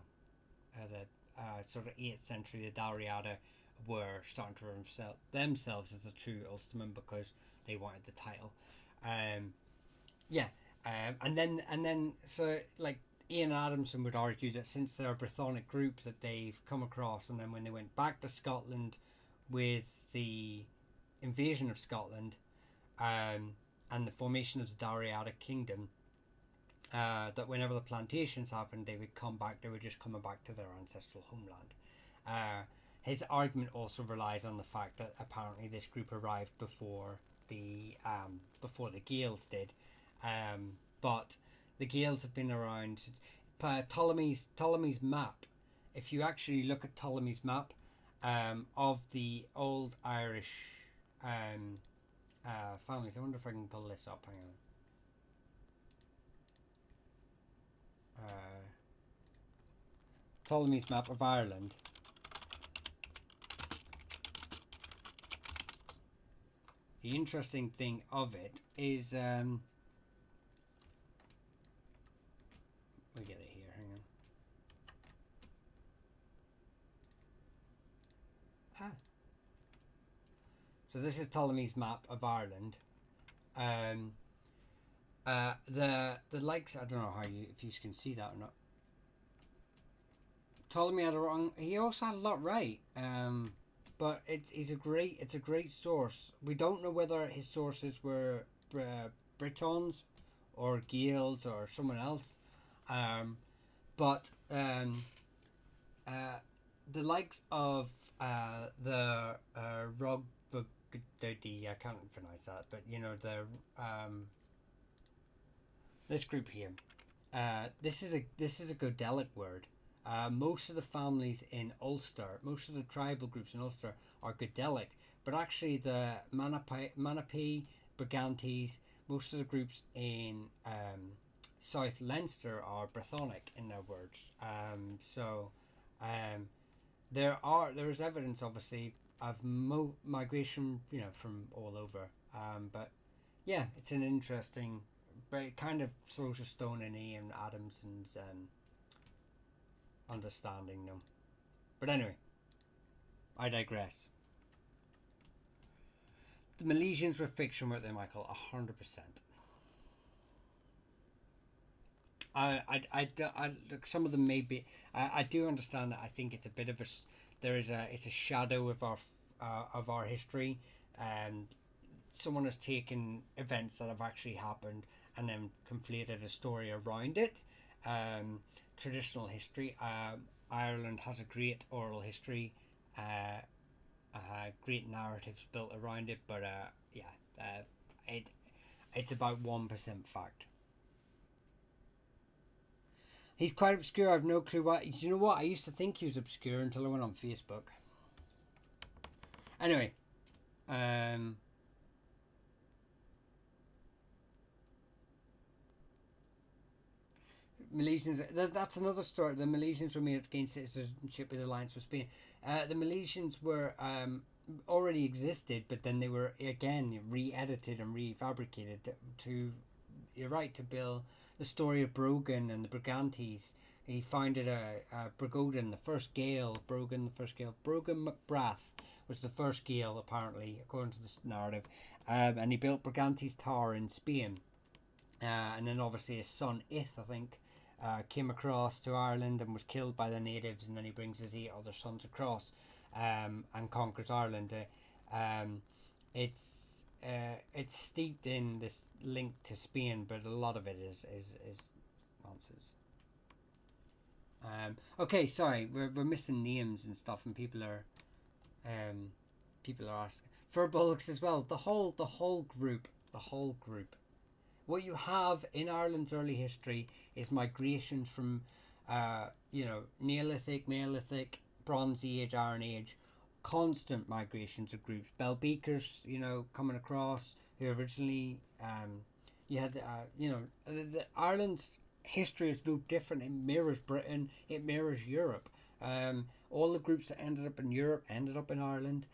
sort of 8th century, the Dalriada were starting to refer themselves as the true Ulstermen because they wanted the title. And then so like Ian Adamson would argue that since they're a Brythonic group that they've come across, and then when they went back to Scotland with the invasion of Scotland, and the formation of the Dalriada kingdom, that whenever the plantations happened, they would come back. They were just coming back to their ancestral homeland. His argument also relies on the fact that apparently this group arrived before the Gaels did, but the Gaels have been around. Ptolemy's map. If you actually look at Ptolemy's map of the old Irish families, I wonder if I can pull this up. Hang on. Ptolemy's map of Ireland. The interesting thing of it is, we get it here. Hang on. So this is Ptolemy's map of Ireland. The likes, I don't know if you can see that or not. Ptolemy had a wrong. He also had a lot right. But it's a great source. We don't know whether his sources were Britons or Gaels or someone else. But the likes of the Rogbogdodi, I can't pronounce that, but the this group here. This is a Godelic word. Most of the families in Ulster, most of the tribal groups in Ulster are Godelic, but actually the Manapi, Brigantes, most of the groups in South Leinster are Brythonic in their words. There is evidence, obviously, of migration, from all over. But yeah, it's an interesting, but it kind of throws a stone in Ian Adamson's understanding them. But anyway, I digress. The Milesians were fiction, weren't they, Michael? 100%. Look, some of them may be. I do understand that. I think it's a bit of it's a shadow of our history, and someone has taken events that have actually happened and then conflated a story around it. Traditional history. Ireland has a great oral history, great narratives built around it, but it's about 1% fact. He's quite obscure. I've no clue why. Do you know what? I used to think he was obscure until I went on Facebook. Anyway, Milesians. That's another story. The Milesians were made to gain citizenship with alliance with Spain. The Milesians were already existed, but then they were again re-edited and refabricated to. You're right, to build the story of Brogan and the Brigantes he founded a Brogan, the first Gael. Brogan MacBrath was the first Gael, apparently, according to this narrative. And he built Brigantes Tower in Spain. And then obviously his son Ith, I think, came across to Ireland and was killed by the natives, and then he brings his 8 other sons across and conquers Ireland. It's steeped in this link to Spain, but a lot of it is nonsense. Okay, sorry, we're missing names and stuff, and people are asking for bulks as well. The whole group. What you have in Ireland's early history is migrations from, Neolithic, Bronze Age, Iron Age, constant migrations of groups. Bell Beakers, coming across, who originally, you had, Ireland's history is no different. It mirrors Britain, it mirrors Europe. All the groups that ended up in Europe ended up in Ireland.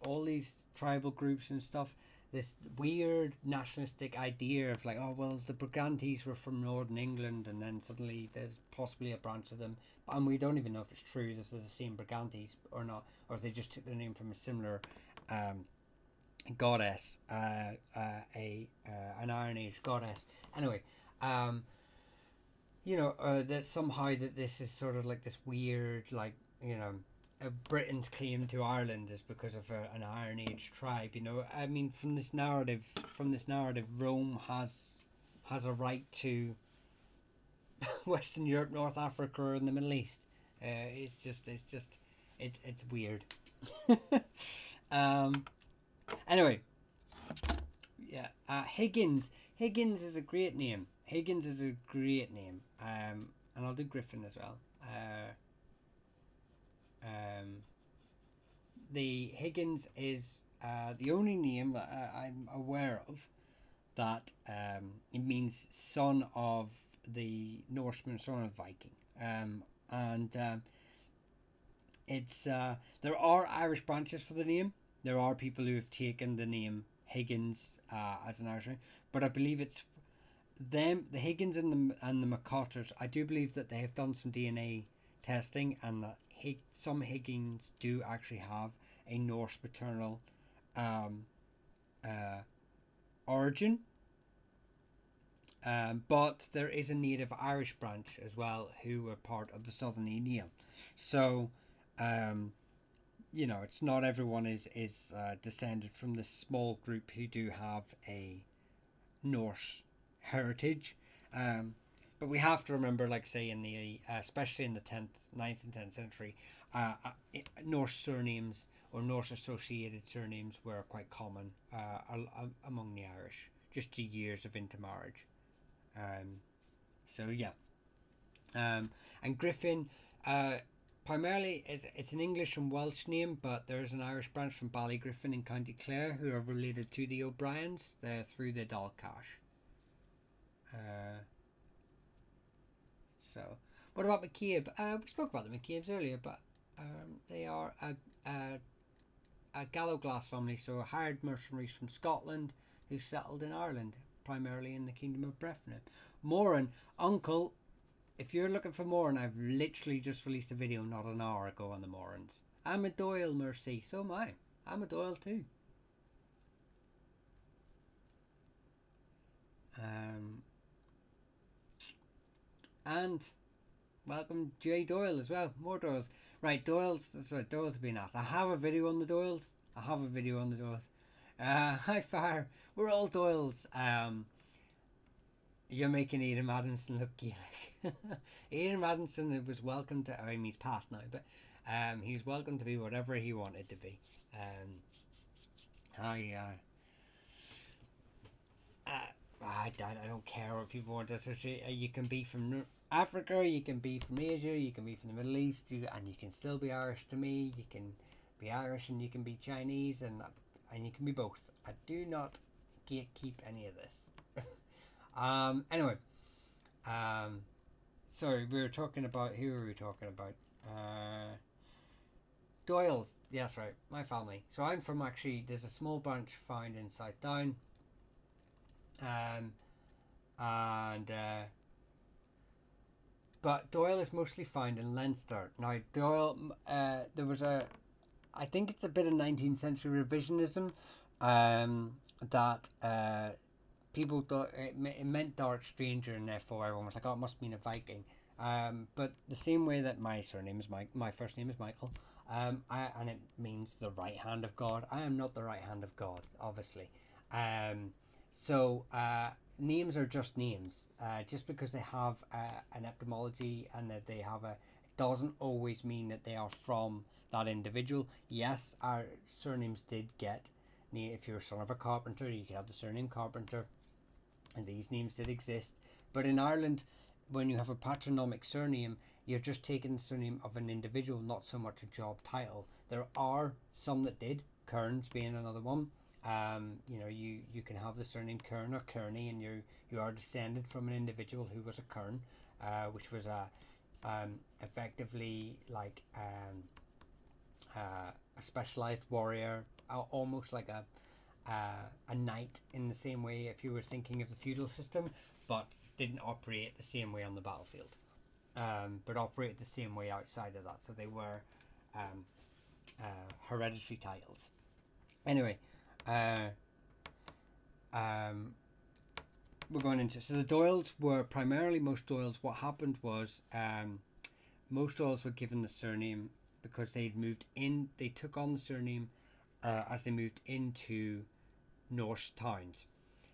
All these tribal groups and stuff. This weird nationalistic idea of like, oh well, the Brigantes were from northern England, and then suddenly there's possibly a branch of them, and we don't even know if it's true if they're the same Brigantes or not, or if they just took their name from a similar goddess, an Iron Age goddess. Anyway, that somehow that this is sort of like this weird, like, Britain's claim to Ireland is because of an Iron Age tribe. I mean, from this narrative, Rome has a right to Western Europe, North Africa, and the Middle East. It's weird. Anyway, yeah. Higgins is a great name. And I'll do Griffin as well. The Higgins is the only name that I'm aware of that it means son of the Norseman, son of Viking. It's there are Irish branches for the name. There are people who have taken the name Higgins as an Irish name, but I believe it's them, the Higgins and the McCotters. I do believe that they have done some DNA testing, and that some Higgins do actually have a Norse paternal origin, but there is a native Irish branch as well who were part of the Southern Aeneal. So it's not everyone is descended from this small group who do have a Norse heritage. But we have to remember, like, say, in the especially in the 9th and 10th century, Norse surnames or Norse associated surnames were quite common among the Irish, just to years of intermarriage. So yeah. And Griffin, primarily it's an English and Welsh name, but there is an Irish branch from Ballygriffin in County Clare who are related to the O'Briens. They're through the Dalcash. So, what about McCabe? We spoke about the McCabe's earlier, but they are a Gallowglass family, so hired mercenaries from Scotland who settled in Ireland, primarily in the Kingdom of Breffni. Moran, uncle, if you're looking for Moran, I've literally just released a video not an hour ago on the Morans. I'm a Doyle, Mercy, so am I. I'm a Doyle too. And welcome J Doyle as well. More Doyles. Right, Doyles. That's right, Doyles have been asked. I have a video on the Doyles. Hi Fire. We're all Doyles. You're making Aidan Adamson look Gaelic. Aidan Adamson was welcome to. I mean, he's passed now, but he's welcome to be whatever he wanted to be. I don't care what people want to associate. You can be from Africa, you can be from Asia, you can be from the Middle East, and you can still be Irish to me. You can be Irish and you can be Chinese, and you can be both. I do not gatekeep any of this. Anyway, sorry, we were talking about, who were we talking about? Doyles, yes, right, my family. So I'm from, actually, there's a small branch found in South Down. But Doyle is mostly found in Leinster. Now, Doyle, there was a, I think it's a bit of 19th century revisionism, that people thought it meant dark stranger, and therefore everyone was like, oh, it must mean a Viking. But the same way that my surname is my first name is Michael, and it means the right hand of God. I am not the right hand of God, obviously. Um, so names are just names. Just because they have an etymology and that they have a, it doesn't always mean that they are from that individual. Yes, our surnames did get. If you're a son of a carpenter, you could have the surname Carpenter, and these names did exist. But in Ireland, when you have a patronymic surname, you're just taking the surname of an individual, not so much a job title. There are some that did, Kearns being another one. You can have the surname Kern or Kearney, and you are descended from an individual who was a Kern, which was effectively like a specialized warrior, almost like a knight in the same way if you were thinking of the feudal system, but didn't operate the same way on the battlefield, but operated the same way outside of that. So they were um, hereditary titles. Anyway, uh, um, we're going into, so the Doyles were primarily, most Doyles, what happened was most Doyles were given the surname because they took on the surname as they moved into Norse towns.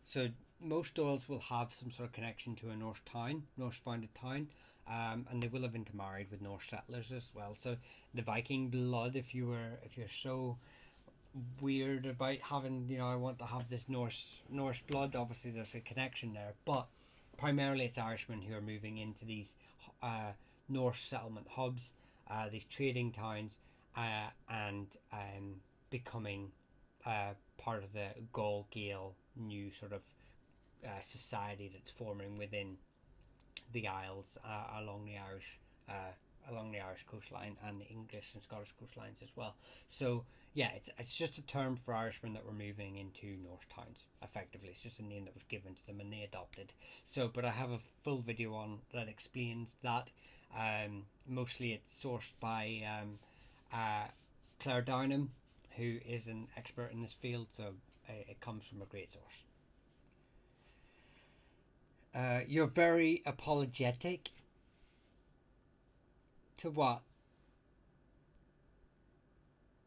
So most Doyles will have some sort of connection to a Norse town, Norse founded town, and they will have intermarried with Norse settlers as well. So the Viking blood, if you're so weird about having, I want to have this Norse blood, obviously there's a connection there, but primarily it's Irishmen who are moving into these Norse settlement hubs, these trading towns, and becoming part of the Gaul Gael new sort of society that's forming within the Isles, along the Irish coastline and the English and Scottish coastlines as well. So yeah, it's just a term for Irishmen that were moving into Norse towns. Effectively, it's just a name that was given to them and they adopted. So, but I have a full video on that explains that. Mostly it's sourced by Claire Downham, who is an expert in this field. So it comes from a great source. You're very apologetic to what?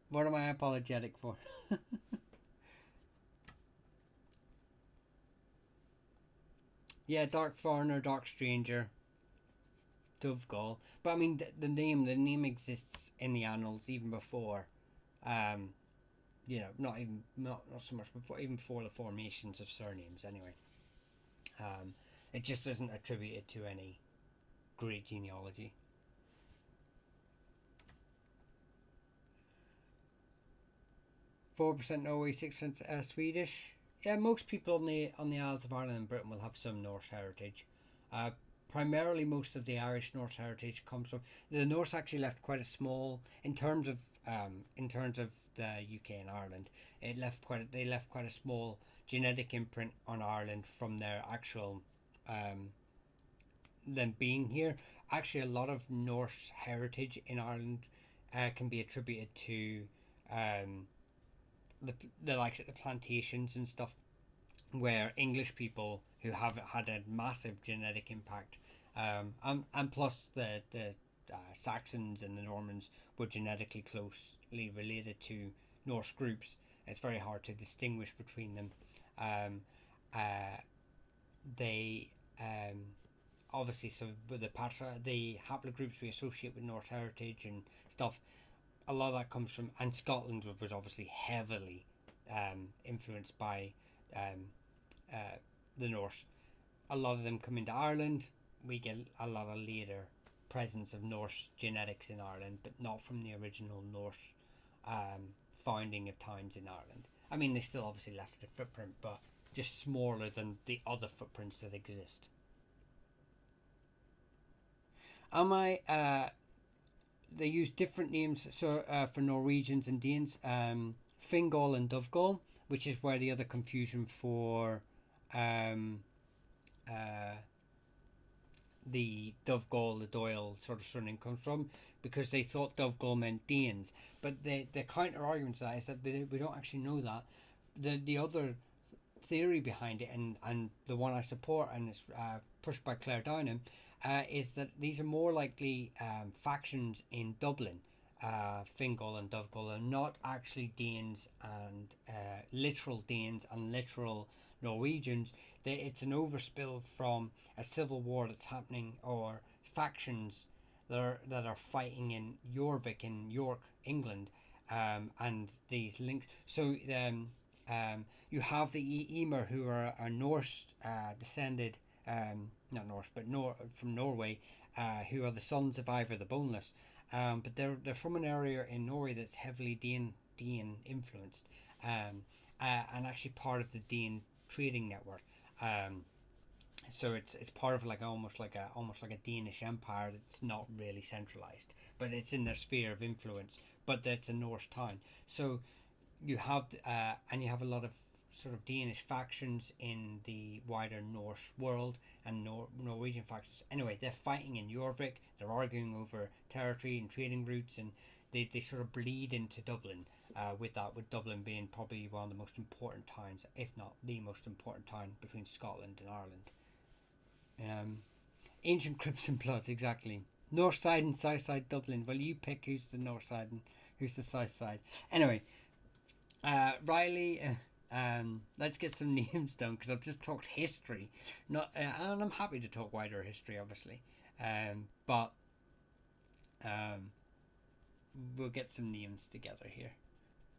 What am I apologetic for? Yeah, Dark Foreigner, Dark Stranger, Dovegal. But I mean, the name exists in the annals even before. Um, not so much before, even before the formations of surnames. Anyway, um, it just isn't attributed to any great genealogy. 4% Norway, 6% Swedish. Yeah, most people on the Isles of Ireland and Britain will have some Norse heritage. Uh, Primarily, most of the Irish Norse heritage comes from the Norse. Actually, left quite a small in terms of the UK and Ireland. They left quite a small genetic imprint on Ireland from their actual them being here. Actually, a lot of Norse heritage in Ireland can be attributed to um, the likes of the plantations and stuff, where English people who have had a massive genetic impact, and plus the Saxons and the Normans were genetically closely related to Norse groups. It's very hard to distinguish between them. Um, uh, they obviously, so with the haplogroups we associate with Norse heritage and stuff, a lot of that comes from, and Scotland was obviously heavily influenced by um, uh, the Norse. A lot of them come into Ireland. We get a lot of later presence of Norse genetics in Ireland, but not from the original Norse founding of towns in Ireland. I mean, they still obviously left a footprint, but just smaller than the other footprints that exist. Am I? They use different names for Norwegians and Danes. Fingal and Dovegal, which is where the other confusion for um, uh, the Donegal, the Doyle sort of surname comes from, because they thought Donegal meant Danes. But the counter argument to that is that we don't actually know that. The other theory behind it, and the one I support, and it's pushed by Claire Downham, is that these are more likely factions in Dublin, Fingal and Donegal, and not actually Danes and literal Danes and literal Norwegians. It's an overspill from a civil war that's happening, or factions that are fighting in Jorvik in York, England, and these links. So you have the Emer, who are Norse descended, not Norse, but from Norway, who are the sons of Ivar the Boneless. But they're from an area in Norway that's heavily Dane influenced, and actually part of the Dane trading network. Um, so it's part of like almost like a Danish empire that's not really centralized, but it's in their sphere of influence. But that's a Norse town. So you have and you have a lot of sort of Danish factions in the wider Norse world, and Norwegian factions. Anyway, they're fighting in Jorvik. They're arguing over territory and trading routes, and they sort of bleed into Dublin. With Dublin being probably one of the most important towns, if not the most important town between Scotland and Ireland. Ancient Crips and Bloods, exactly. North side and south side Dublin. Well, you pick who's the north side and who's the south side. Anyway, Riley, let's get some names done, because I've just talked history, not, and I'm happy to talk wider history, obviously, but we'll get some names together here,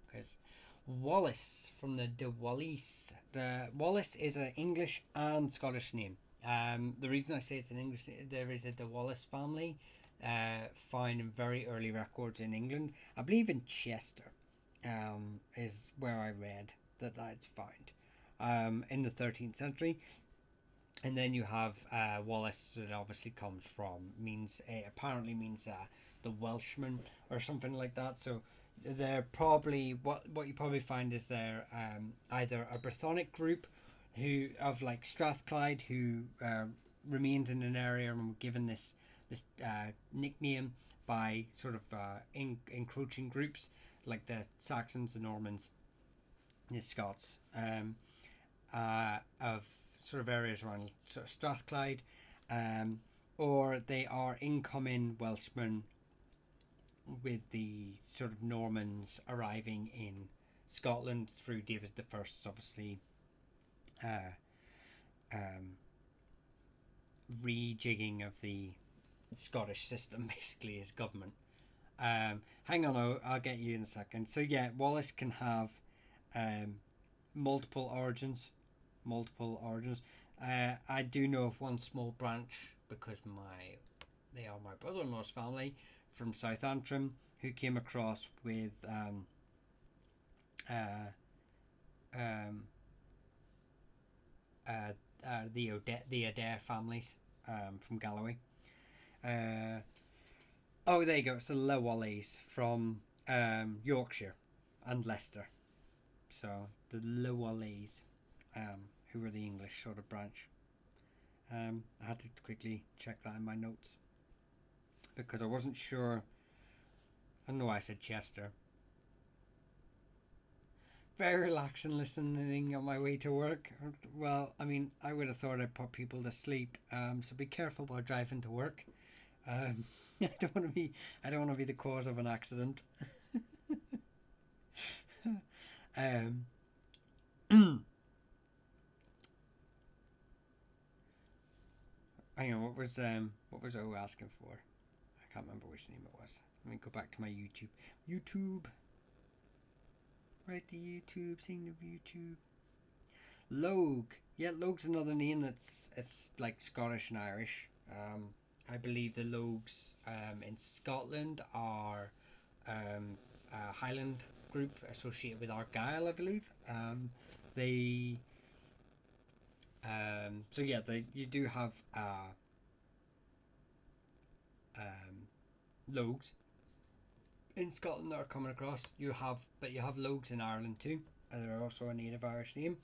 because Wallace from the De Wallis. The Wallace is an English and Scottish name. The reason I say it's an English, there is a De Wallis family found in very early records in England. I believe in Chester, is where I read that's found, in the 13th century. And then you have Wallace, that obviously comes from, apparently means the Welshman or something like that. So they're probably, what you probably find is they're either a Brythonic group who of like Strathclyde, who remained in an area and were given this nickname by sort of encroaching groups like the Saxons, the Normans, the Scots, of sort of areas around sort of Strathclyde, or they are incoming Welshmen with the sort of Normans arriving in Scotland through David the First's, obviously, rejigging of the Scottish system, basically, as government. Hang on, I'll get you in a second. So yeah, Wallace can have multiple origins. I do know of one small branch, because they are my brother-in-law's family from South Antrim, who came across with the Adair families from Galloway. Oh, there you go. It's the Lewallies from Yorkshire and Leicester. So the Lewallies, who were the English sort of branch. I had to quickly check that in my notes, because I wasn't sure. I don't know why I said Chester. Very relaxing listening on my way to work. Well, I mean, I would have thought I'd put people to sleep. So be careful while driving to work. I don't want to be the cause of an accident. Hang on, what was O asking for? I can't remember which name it was. Let me go back to my YouTube. Right, the YouTube, sing the YouTube. Logue. Yeah, Logue's another name it's like Scottish and Irish. I believe the Logues in Scotland are a Highland group associated with Argyll, I believe. They so yeah, you do have Logues in Scotland that are coming across. You have Logues in Ireland too. They're also a native Irish name.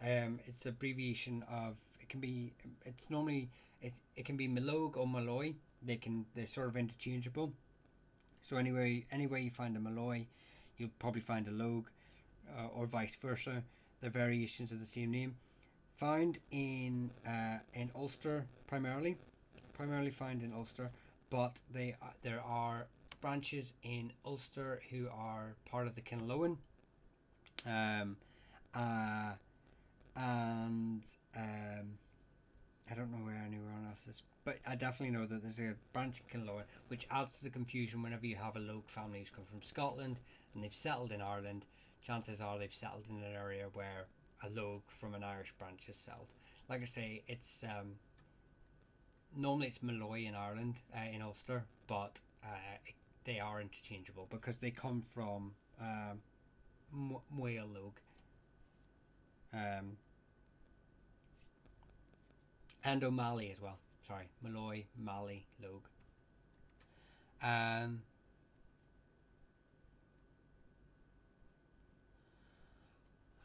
It's abbreviation of can be, it's normally, it can be Malog or Malloy. They're sort of interchangeable. So anywhere you find a Malloy, you'll probably find a Log, or vice versa. They're variations of the same name. Found in Ulster primarily found in Ulster, but there are branches in Ulster who are part of the Kinlowen, um, uh, and I don't know where anyone else is, but I definitely know that there's a branch in Kinlowen, which adds to the confusion whenever you have a Logue family who's come from Scotland and they've settled in Ireland. Chances are they've settled in an area where a Logue from an Irish branch is settled. Like I say, it's normally it's Malloy in Ireland, in Ulster, but they are interchangeable because they come from Moyle Logue. And O'Malley as well. Sorry, Malloy, Malley, Logue. Um,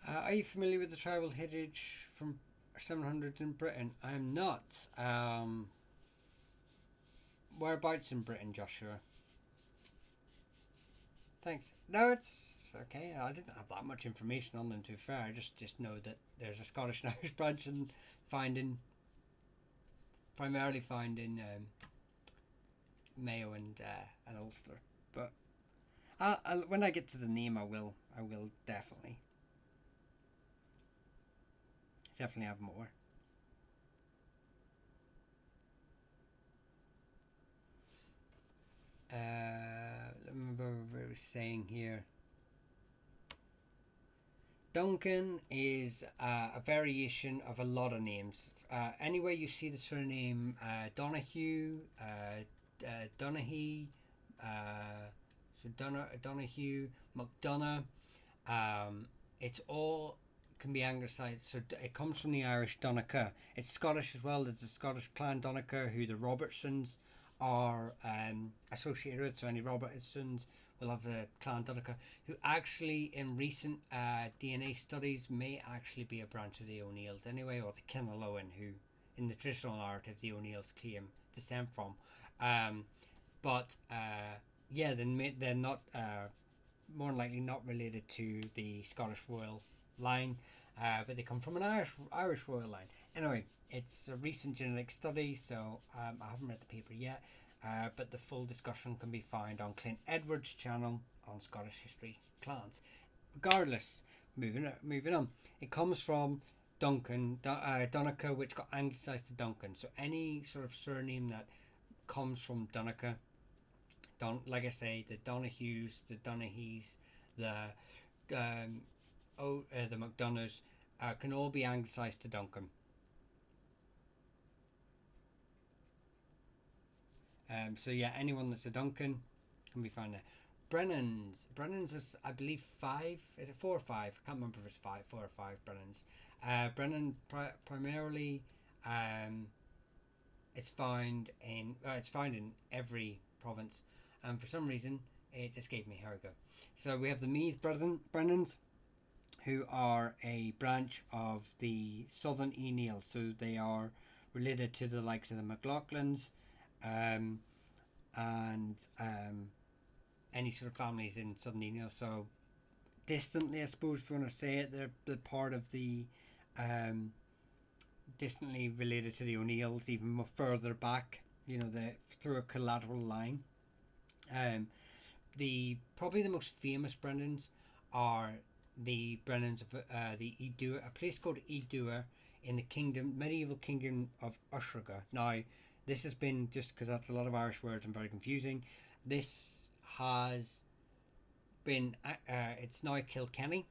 are you familiar with the tribal heritage from 700s in Britain? I am not. Whereabouts in Britain, Joshua? Thanks. No, it's okay. I didn't have that much information on them, to be fair. I just know that there's a Scottish and Irish branch, and primarily found in Mayo and Ulster. But when I get to the name, I will definitely have more. Remember what I was saying here. Duncan is a variation of a lot of names. Anywhere you see the surname Donahue, Donaghy, Donahue, McDonough, it's all can be anglicised. So it comes from the Irish Donegal. It's Scottish as well. There's the Scottish clan Donegal, who the Robertsons are associated with. So any Robertsons will have the clan Donegal, who actually in recent DNA studies may actually be a branch of the O'Neills anyway, or the Kinlowen, who in the traditional narrative the O'Neills claim descent from. But yeah, they're not more than likely not related to the Scottish royal line, but they come from an Irish royal line. Anyway, it's a recent genetic study, so I haven't read the paper yet. But the full discussion can be found on Clint Edwards' channel on Scottish History Clans. Regardless, moving on. It comes from Duncan, Donegal, which got anglicised to Duncan. So any sort of surname that comes from Donegal, like I say, the Donahues, the Donaghys, the McDonoughs, can all be anglicised to Duncan. So yeah, anyone that's a Duncan can be found there. Brennan's is, I believe, 5. Is it 4 or 5? I can't remember if it's 4 or 5 Brennan's. Brennan primarily it's found in every province, and for some reason it escaped me. Here we go. So we have the Meath Brennans, who are a branch of the Southern O'Neill. So they are related to the likes of the McLaughlins, and any sort of families in Southern O'Neill. So distantly, I suppose, if you want to say it, they're part of the distantly related to the O'Neills, even more further back. You know, through a collateral line. Probably the most famous Brennans are the Brennans of the Idua, a place called Idua in the medieval kingdom of Usherga. Now, this has been, just because that's a lot of Irish words and very confusing, this has been, it's now Kilkenny,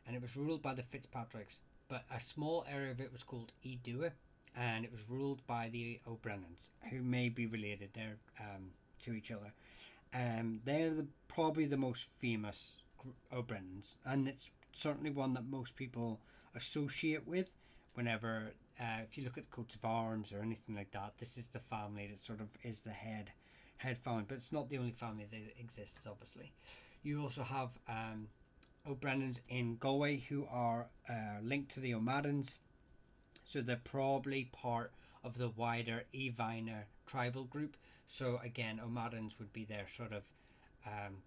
and it was ruled by the Fitzpatricks, but a small area of it was called Idua, and it was ruled by the O'Brennans, who may be related there to each other. They're probably the most famous O'Brennans, and it's certainly one that most people associate with whenever, if you look at the coats of arms or anything like that, this is the family that sort of is the head family, but it's not the only family that exists, obviously. You also have O'Brennans in Galway, who are linked to the O'Maddens. So they're probably part of the wider Eviner tribal group. So again, O'Madden's would be their sort of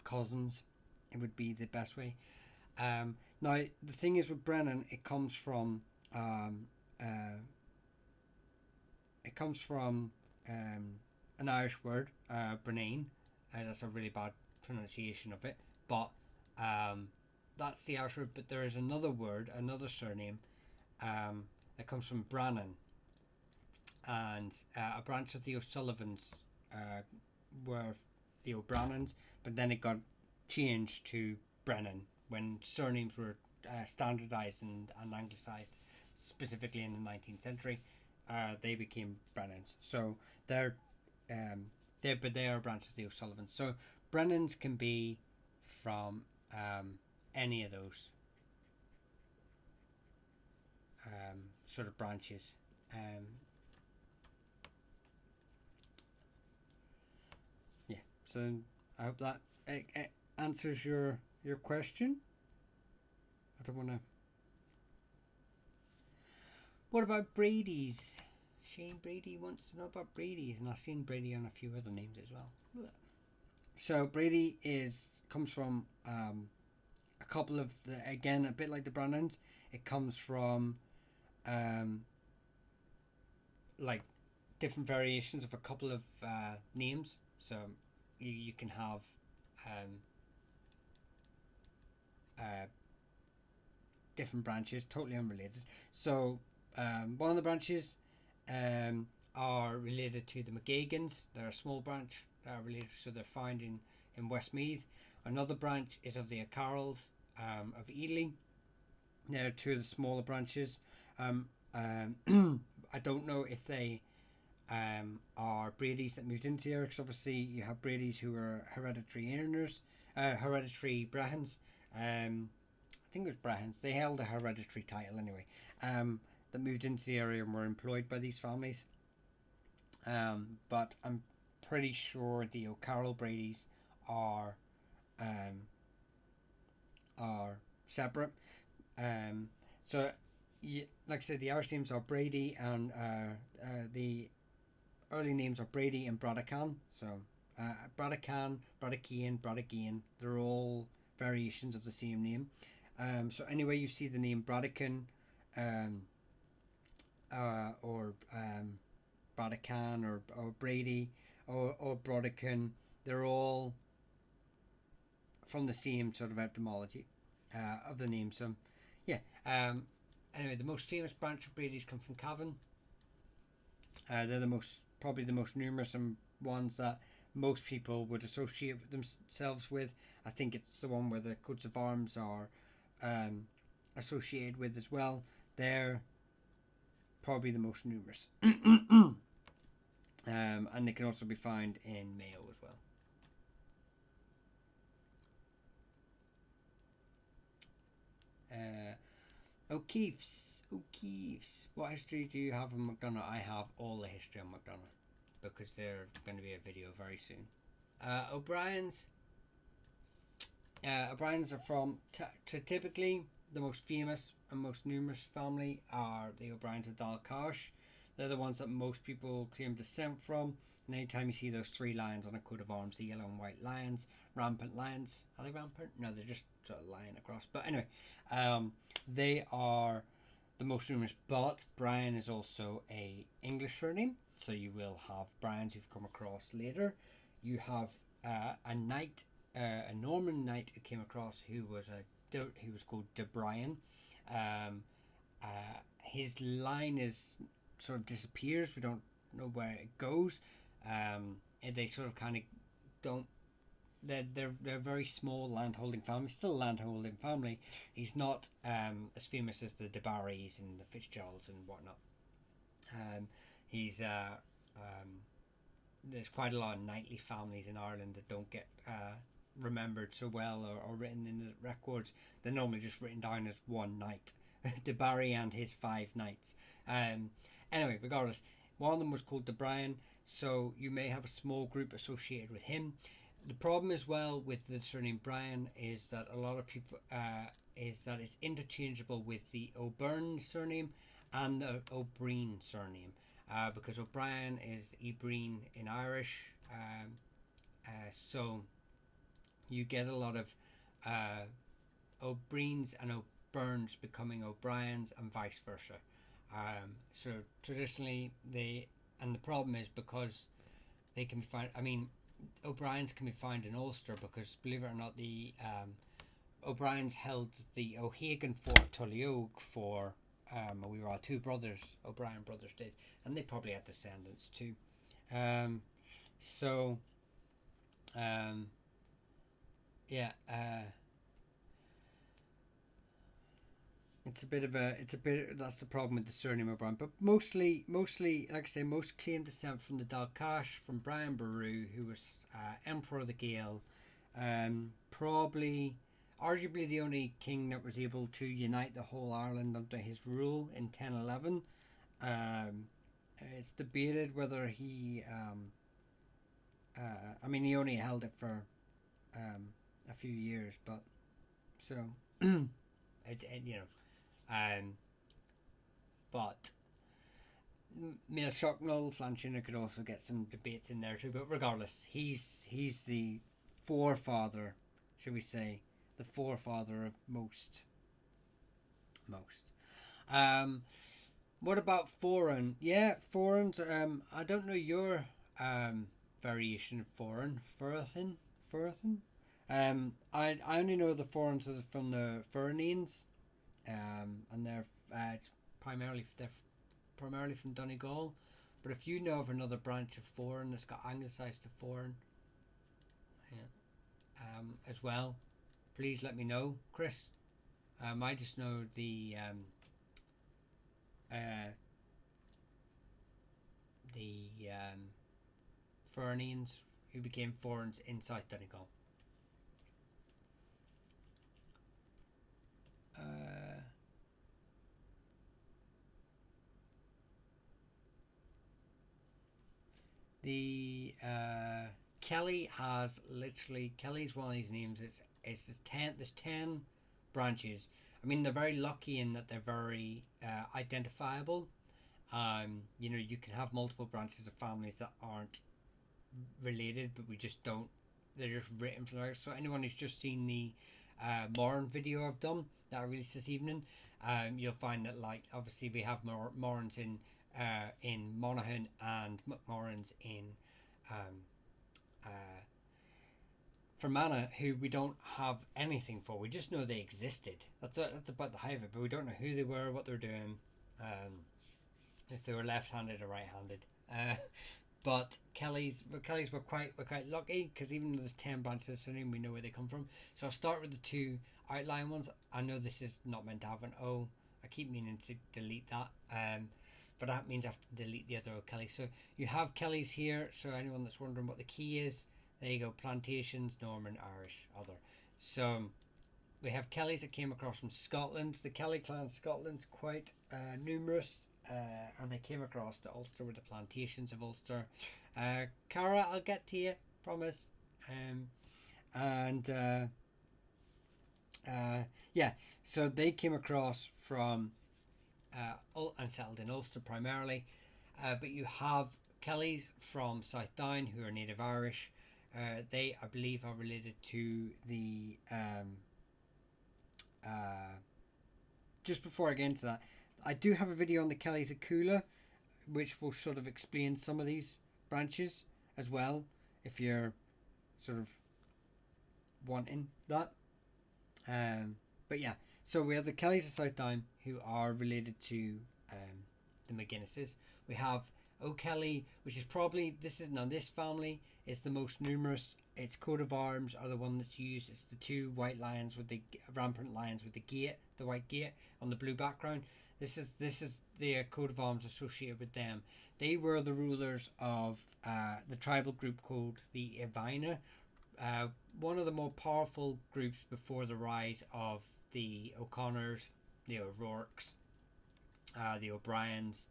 cousins. It would be the best way. Now the thing is with Brennan, um, uh, it comes from an Irish word, Brennan. That's a really bad pronunciation of it, but that's the Irish word. But there is another word, another surname that comes from Brannan, and a branch of the O'Sullivans were the O'Brannans, but then it got changed to Brennan when surnames were standardized and anglicized, specifically in the 19th century. They became Brennans. So they're but they are a branch of the O'Sullivans. So Brennans can be from any of those sort of branches. Yeah. So I hope that it answers your question. I don't want to. What about Brady's? Shane Brady wants to know about Brady's, and I've seen Brady on a few other names as well. So Brady comes from a couple of again, a bit like the Brannans. It comes from like different variations of a couple of names. So you can have um, uh, different branches, totally unrelated. So one of the branches are related to the McGagans. They're a small branch related, so they're found in Westmeath. Another branch is of the O'Carrolls of Ely. They're two of the smaller branches. I don't know if they are Brady's that moved into here, because obviously you have Brady's who are hereditary earners, hereditary Brahans. I think it was Brahans. They held a hereditary title anyway. That moved into the area and were employed by these families. But I'm pretty sure the O'Carroll Brady's are separate. So, like I said, the Irish names are Brady, and the early names are Brady and Bradacan. So, Bradacan, Bradacian, Bradagian, they're all variations of the same name. So, anyway, you see the name Bradacan or Bradacan or Brady or Bradacan, they're all from the same sort of etymology of the name. So, yeah. Anyway, the most famous branch of Brady's come from Cavan. They're probably the most numerous and ones that most people would associate themselves with. I think it's the one where the coats of arms are associated with as well. They're probably the most numerous. And they can also be found in Mayo as well. O'Keefe's. What history do you have on McDonagh? I have all the history on McDonagh because there's going to be a video very soon. O'Brien's. O'Brien's are from typically the most famous and most numerous family are the O'Briens of Dalcash. They're the ones that most people claim descent from. And anytime you see those three lions on a coat of arms, the yellow and white lions, rampant lions, are they rampant? No, they're just sort of lying across. But anyway, they are the most numerous. But Brian is also a English surname, so you will have Brians who've come across later. You have a knight, a Norman knight who came across who was called De Brian. His line is sort of disappears. We don't know where it goes. And they sort of kind of don't. They're a very small landholding family. Still a landholding family. He's not as famous as the De Barrys and the Fitzgeralds and whatnot. He's there's quite a lot of knightly families in Ireland that don't get remembered so well or written in the records. They're normally just written down as one knight. De Barry and his 5 knights. Anyway, regardless, one of them was called De Brian, so you may have a small group associated with him. The problem as well with the surname Brian is that a lot of people is that it's interchangeable with the O'Byrne surname, and the O'Brien surname, because O'Brien is Ibreen in Irish. So you get a lot of uh, O'Briens and O'Byrnes becoming O'Briens and vice versa. So traditionally, and the problem is because they can be found. I mean, O'Briens can be found in Ulster because, believe it or not, the O'Briens held the O'Hagan Fort Tullyogue for. We were all two brothers, O'Brien brothers did, and they probably had descendants too. Um, so, um, yeah, that's the problem with the surname O'Brien. But mostly, like I say, most claim descent from the Dalcash, from Brian Boru, who was Emperor of the Gael. Probably, arguably the only king that was able to unite the whole Ireland under his rule in 1011. It's debated whether he, I mean, he only held it for a few years, but so you know, but Mail Shocknull, Flanchina could also get some debates in there too. But regardless, he's the forefather, shall we say, the forefather of most. Um, what about foreign? Yeah, foreign's. I don't know your variation of foreign. Furathin. I only know the foreign's from the Furnanes, and it's they're primarily from Donegal. But if you know of another branch of foreign that's got anglicised to foreign, yeah, as well, please let me know, Chris. I just know uh, the Fernians who became foreigners in South Donegal. Uh, the Kelly's one of these names. It's 10. There's 10 branches. I mean, they're very lucky in that they're very identifiable. You can have multiple branches of families that aren't related, but we just don't. They're just written for there. So anyone who's just seen the Moran video I've done that I released this evening, you'll find that, like, obviously we have Morans in Monaghan and McMorans in um, uh, Fermanagh, who we don't have anything for. We just know they existed. That's about the height of it, but we don't know who they were, what they're doing, if they were left-handed or right-handed. But Kelly's were quite lucky because even though there's 10 branches of surname, we know where they come from. So I'll start with the two outline ones. I know this is not meant to have an O. I keep meaning to delete that. But that means I have to delete the other O'Kelly. So you have Kelly's here. So anyone that's wondering what the key is, there you go. Plantations, Norman, Irish, other. So we have Kellys that came across from Scotland. The Kelly clan Scotland's quite numerous. And they came across to Ulster with the plantations of Ulster. Cara, I'll get to you, promise. And yeah, so they came across from and settled in Ulster primarily. But you have Kellys from South Down who are native Irish. They, I believe, are related to the. Just before I get into that, I do have a video on the Kellys of Coola, which will sort of explain some of these branches as well, if you're sort of wanting that. But yeah, so we have the Kellys of South Down who are related to the McGuinnesses. We have O'Kelly, which is probably this family is the most numerous. Its coat of arms are the one that's used. It's the two white lions with the rampant lions with the gate, the white gate on the blue background. This is the coat of arms associated with them. They were the rulers of the tribal group called the Evina, one of the more powerful groups before the rise of the O'Connors, the O'Rourkes, the O'Briens.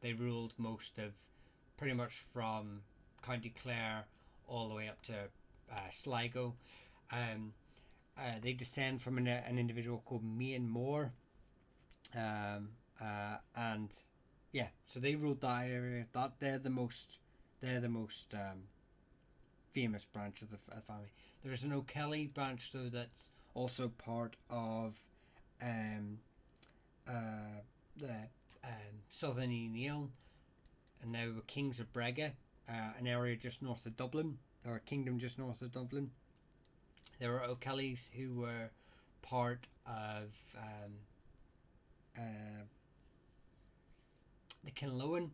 They ruled most of, pretty much from County Clare all the way up to Sligo. They descend from an individual called Mean Moore. and yeah, so they ruled that area. That they're the most famous branch of the family. There's an O'Kelly branch though that's also part of um, the southern Neil, and now the Kings of Brega, an area just north of Dublin, or a kingdom just north of Dublin. There were O'Kellys who were part of uh, the Kinlowen,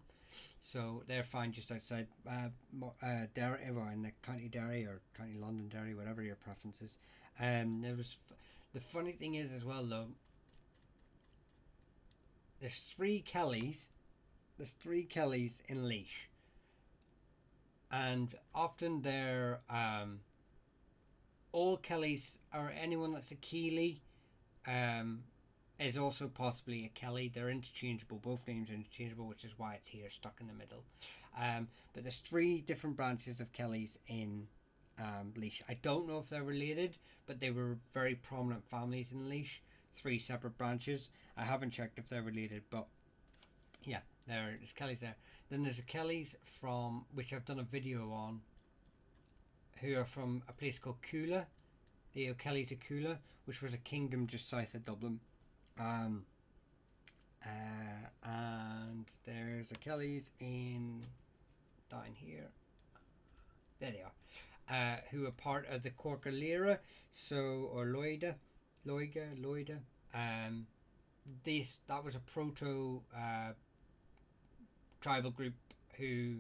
so they're found just outside Derry, well, in the County Derry or County Londonderry, whatever your preference is. There was the funny thing is as well though. There's three Kellys. There's three Kellys in Laois, and often they're all Kellys or anyone that's a Keeley is also possibly a Kelly. They're interchangeable. Both names are interchangeable, which is why it's here stuck in the middle. But there's three different branches of Kellys in Laois. I don't know if they're related, but they were very prominent families in Laois. Three separate branches. I haven't checked if they're related, but yeah, there's Kellys there. Then there's a Kellys from, which I've done a video on, who are from a place called Coola, the O'Kellys of Coola, which was a kingdom just south of Dublin. And there's a Kellys in down here. There they are. Who are part of the Corker Lera, so or Loida. That was a proto tribal group who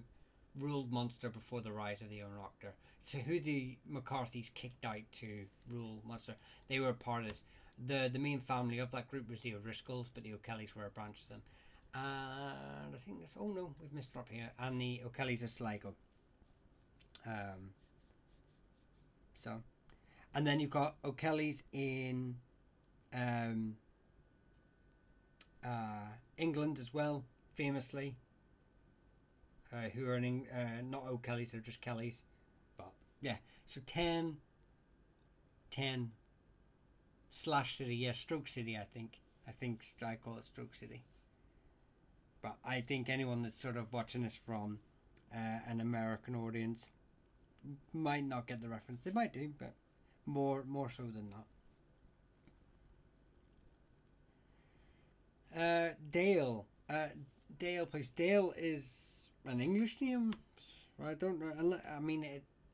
ruled Munster before the rise of the Oireachtar. So who the McCarthys kicked out to rule Munster, they were part of this. The main family of that group was the O'Driscolls, but the O'Kellys were a branch of them. And I think that's, oh no, we've missed it up here. And the O'Kellys of Sligo. So, and then you've got O'Kellys in England as well, famously. Who are not O'Kellys, they're just Kellys. But yeah, so 10 slash city, yeah, Stroke City, I think I call it Stroke City. But I think anyone that's sort of watching this from an American audience might not get the reference. They might do, but more so than not. Dale. Dale place. Dale is an English name. I don't know. I mean,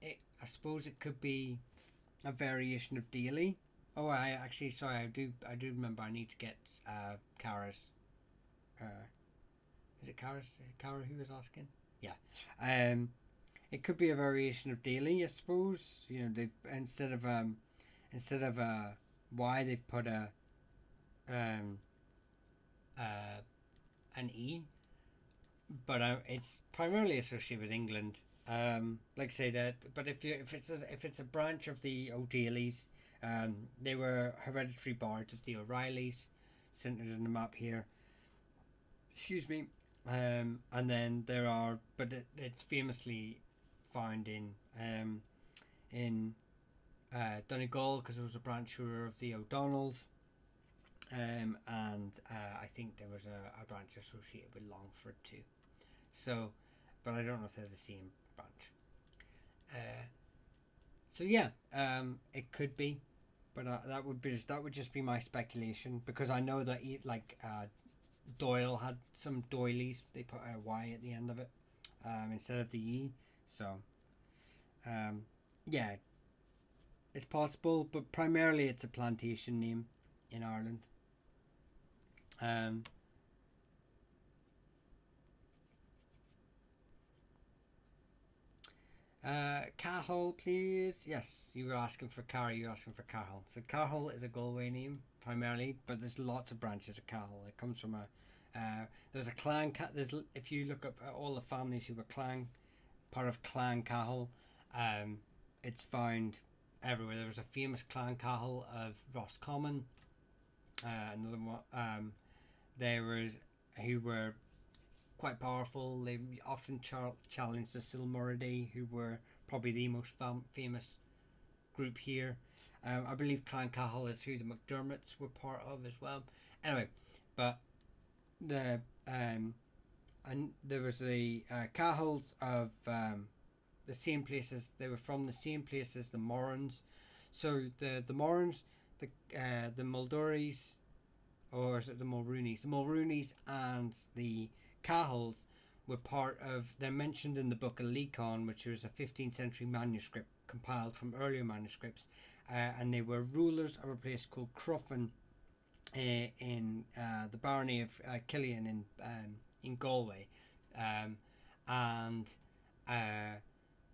I suppose it could be a variation of Daly. Oh, I actually, sorry, I do remember. I need to get Cara's. Is it Cara's? Cara who was asking? Yeah. It could be a variation of Daly, I suppose. You know, they've instead of a Y, they've put an E. But it's primarily associated with England. Like I say that, but if it's a branch of the O'Daly's, they were hereditary bards of the O'Reillys, centered in the map here. Excuse me. And then there are, but it's famously found in Donegal, because it was a branch who were of the O'Donnells. And I think there was a branch associated with Longford too. So, but I don't know if they're the same branch. So yeah, it could be, but that would just be my speculation, because I know that Doyle had some doilies. They put a Y at the end of it instead of the E. So yeah, it's possible, but primarily it's a plantation name in Ireland. Cahill, please. Yes, you were asking for Cara. You were asking for Cahill. So Cahill is a Galway name primarily, but there's lots of branches of Cahill. It comes from there's a clan. If you look up all the families who were part of Clan Cahill, it's found everywhere. There was a famous Clan Cahill of Roscommon. Another one. There was who were quite powerful. They often challenged the Silmuridae, who were probably the most famous group here. I believe Clan Cahill is who the McDermotts were part of as well. Anyway, but the and there was the Cahals of the same places. They were from the same places the Morans. So the Morans, the Mulduris, or is it the Mulroonies? The Mulroonies and the Cahals were part of. They're mentioned in the book of Lekon, which was a 15th century manuscript compiled from earlier manuscripts, and they were rulers of a place called Cruffin in the barony of Killian in Galway, and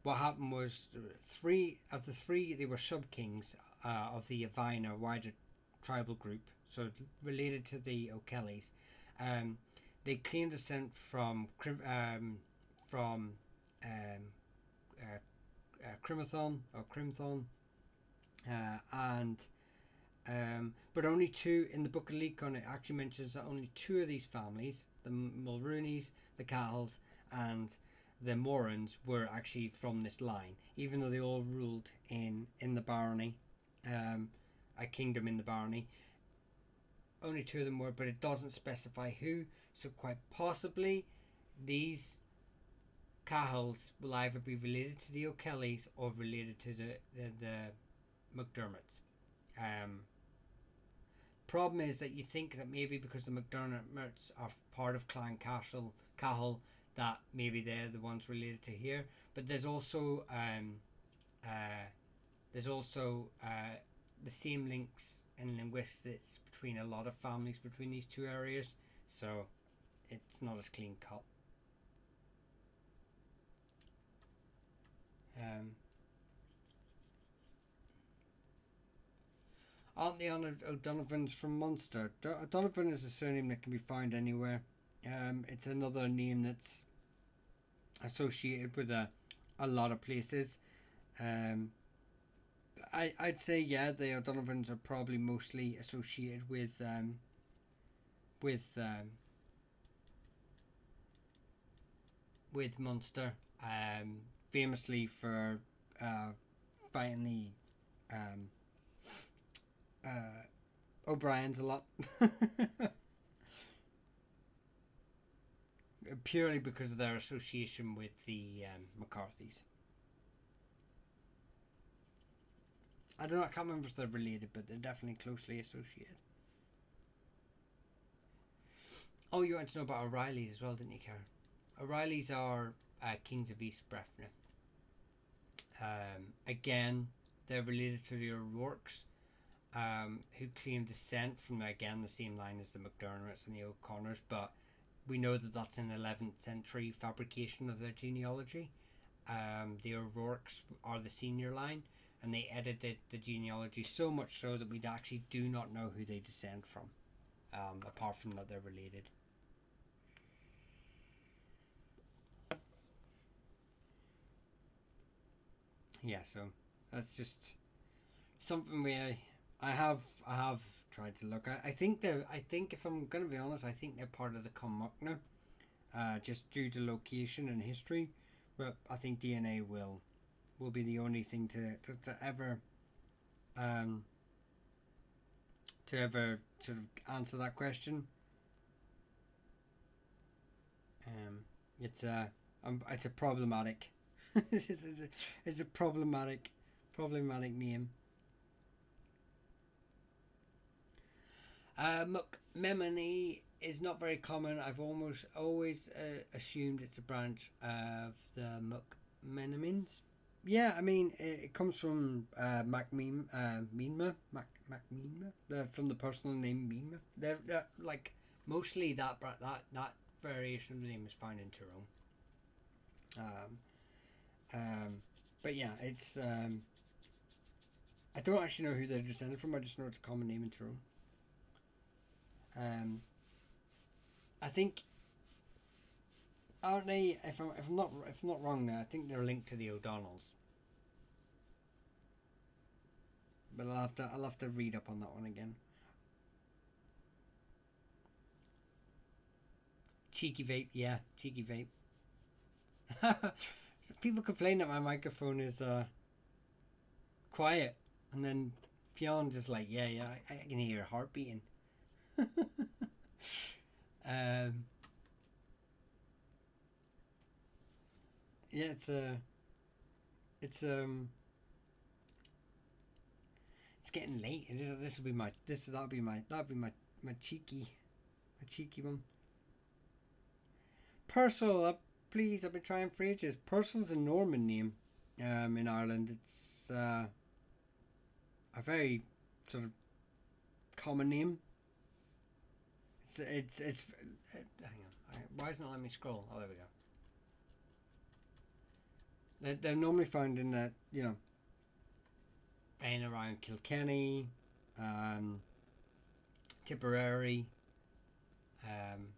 what happened was three of the three they were sub kings of the Yavine or wider tribal group, so related to the O'Kellys. Um, they claimed descent from Crimathon or Crimthon, and but only two in the Book of Lekon. It actually mentions that only two of these families, the Mulroonies, the Cahals, and the Morans, were actually from this line, even though they all ruled in the barony, a kingdom in the barony. Only two of them were, but it doesn't specify who. So quite possibly, these Cahals will either be related to the O'Kellys or related to the McDermotts. Um, Problem is that you think that maybe because the McDermotts are part of Clan Cahill, that maybe they're the ones related to here. But there's also the same links in linguistics between a lot of families between these two areas, so it's not as clean cut. Um, aren't the O'Donovans from Munster? O'Donovan is a surname that can be found anywhere. It's another name that's associated with a lot of places. Um, I'd say yeah, the O'Donovans are probably mostly associated with um, with Munster, famously for fighting the O'Briens a lot, purely because of their association with the McCarthys. I don't know. I can't remember if they're related, but they're definitely closely associated. Oh, you wanted to know about O'Reillys as well, didn't you, Karen? O'Reillys are kings of East Breffna. Again, they're related to the O'Rourkes, who claim descent from again the same line as the McDermotts and the O'Connors, but we know that that's an 11th century fabrication of their genealogy. The O'Rourkes are the senior line, and they edited the genealogy so much so that we actually do not know who they descend from, apart from that they're related. Yeah, so that's just something I have tried to look at. I think if I'm gonna be honest, I think they're part of the Cummuckna, just due to location and history. But I think DNA will be the only thing to ever um, to ever sort of answer that question. Um, it's a problematic it's a problematic name. McMemony is not very common. I've almost always assumed it's a branch of the McMenemins. Yeah, I mean it comes from Macmema, from the personal name Mima. They're like mostly that variation of the name is found in Tyrone. Um, um, but yeah, it's I don't actually know who they're descended from. I just know it's a common name in Tyrone. Um, I think aren't they? If I'm not wrong, now I think they're linked to the O'Donnells. But I'll have to read up on that one again. Cheeky vape, yeah, cheeky vape. People complain that my microphone is quiet, and then Fionn just like, yeah, I can hear your heart beating. Um, yeah, it's it's getting late. This will be my my cheeky one. Purcell, please. I've been trying for ages. Purcell's a Norman name, in Ireland. It's a very sort of common name. It's. Hang on. Why isn't it letting me scroll? Oh, there we go. They're normally found in that, in around Kilkenny, Tipperary, um,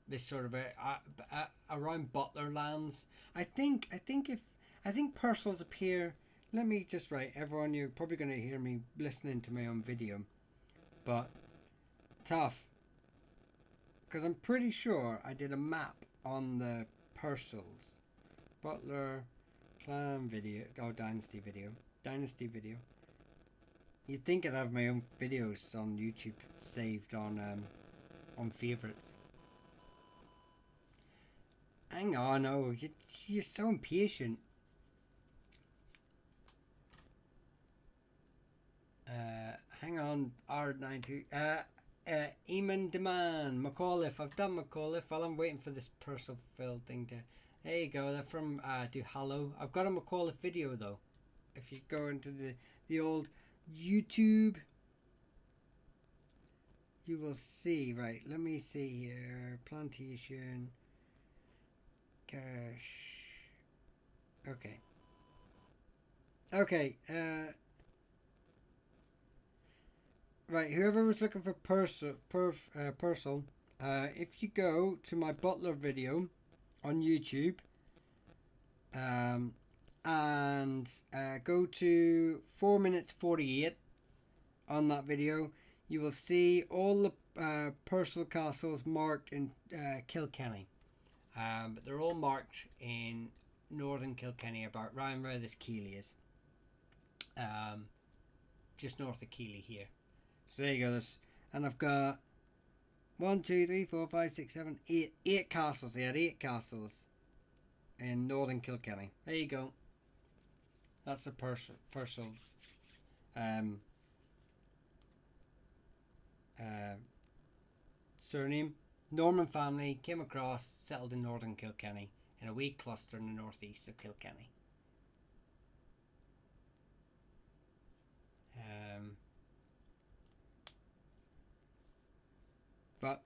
this sort of around Butler lands. I think Purcells appear. Let me just write. Everyone, you're probably going to hear me listening to my own video, but tough, because I'm pretty sure I did a map on the Purcells. Butler clan video. Oh, dynasty video. You'd think I'd have my own videos on YouTube saved on favorites. Hang on, oh, you're so impatient. Hang on, R92. Eamon Deman, McAuliffe. I've done McAuliffe while I'm waiting for this Purcell thing to. There you go. They're from Do Hallow. I've got a McAuliffe video though. If you go into the old YouTube, you will see. Right, let me see here. Plantation. Cash. Okay. Okay. Right. Whoever was looking for Purcell, if you go to my Butler video on YouTube, and go to 4 minutes 48 on that video, you will see all the Purcell castles marked in Kilkenny. But they're all marked in northern Kilkenny, about round where this Keeley is. Just north of Keeley here. So there you go. And I've got 1, 2, 3, 4, 5, 6, 7, 8. 8 castles. They had 8 castles in northern Kilkenny. There you go. That's the Purcell surname. Norman family came across, settled in northern Kilkenny, in a wee cluster in the northeast of Kilkenny. But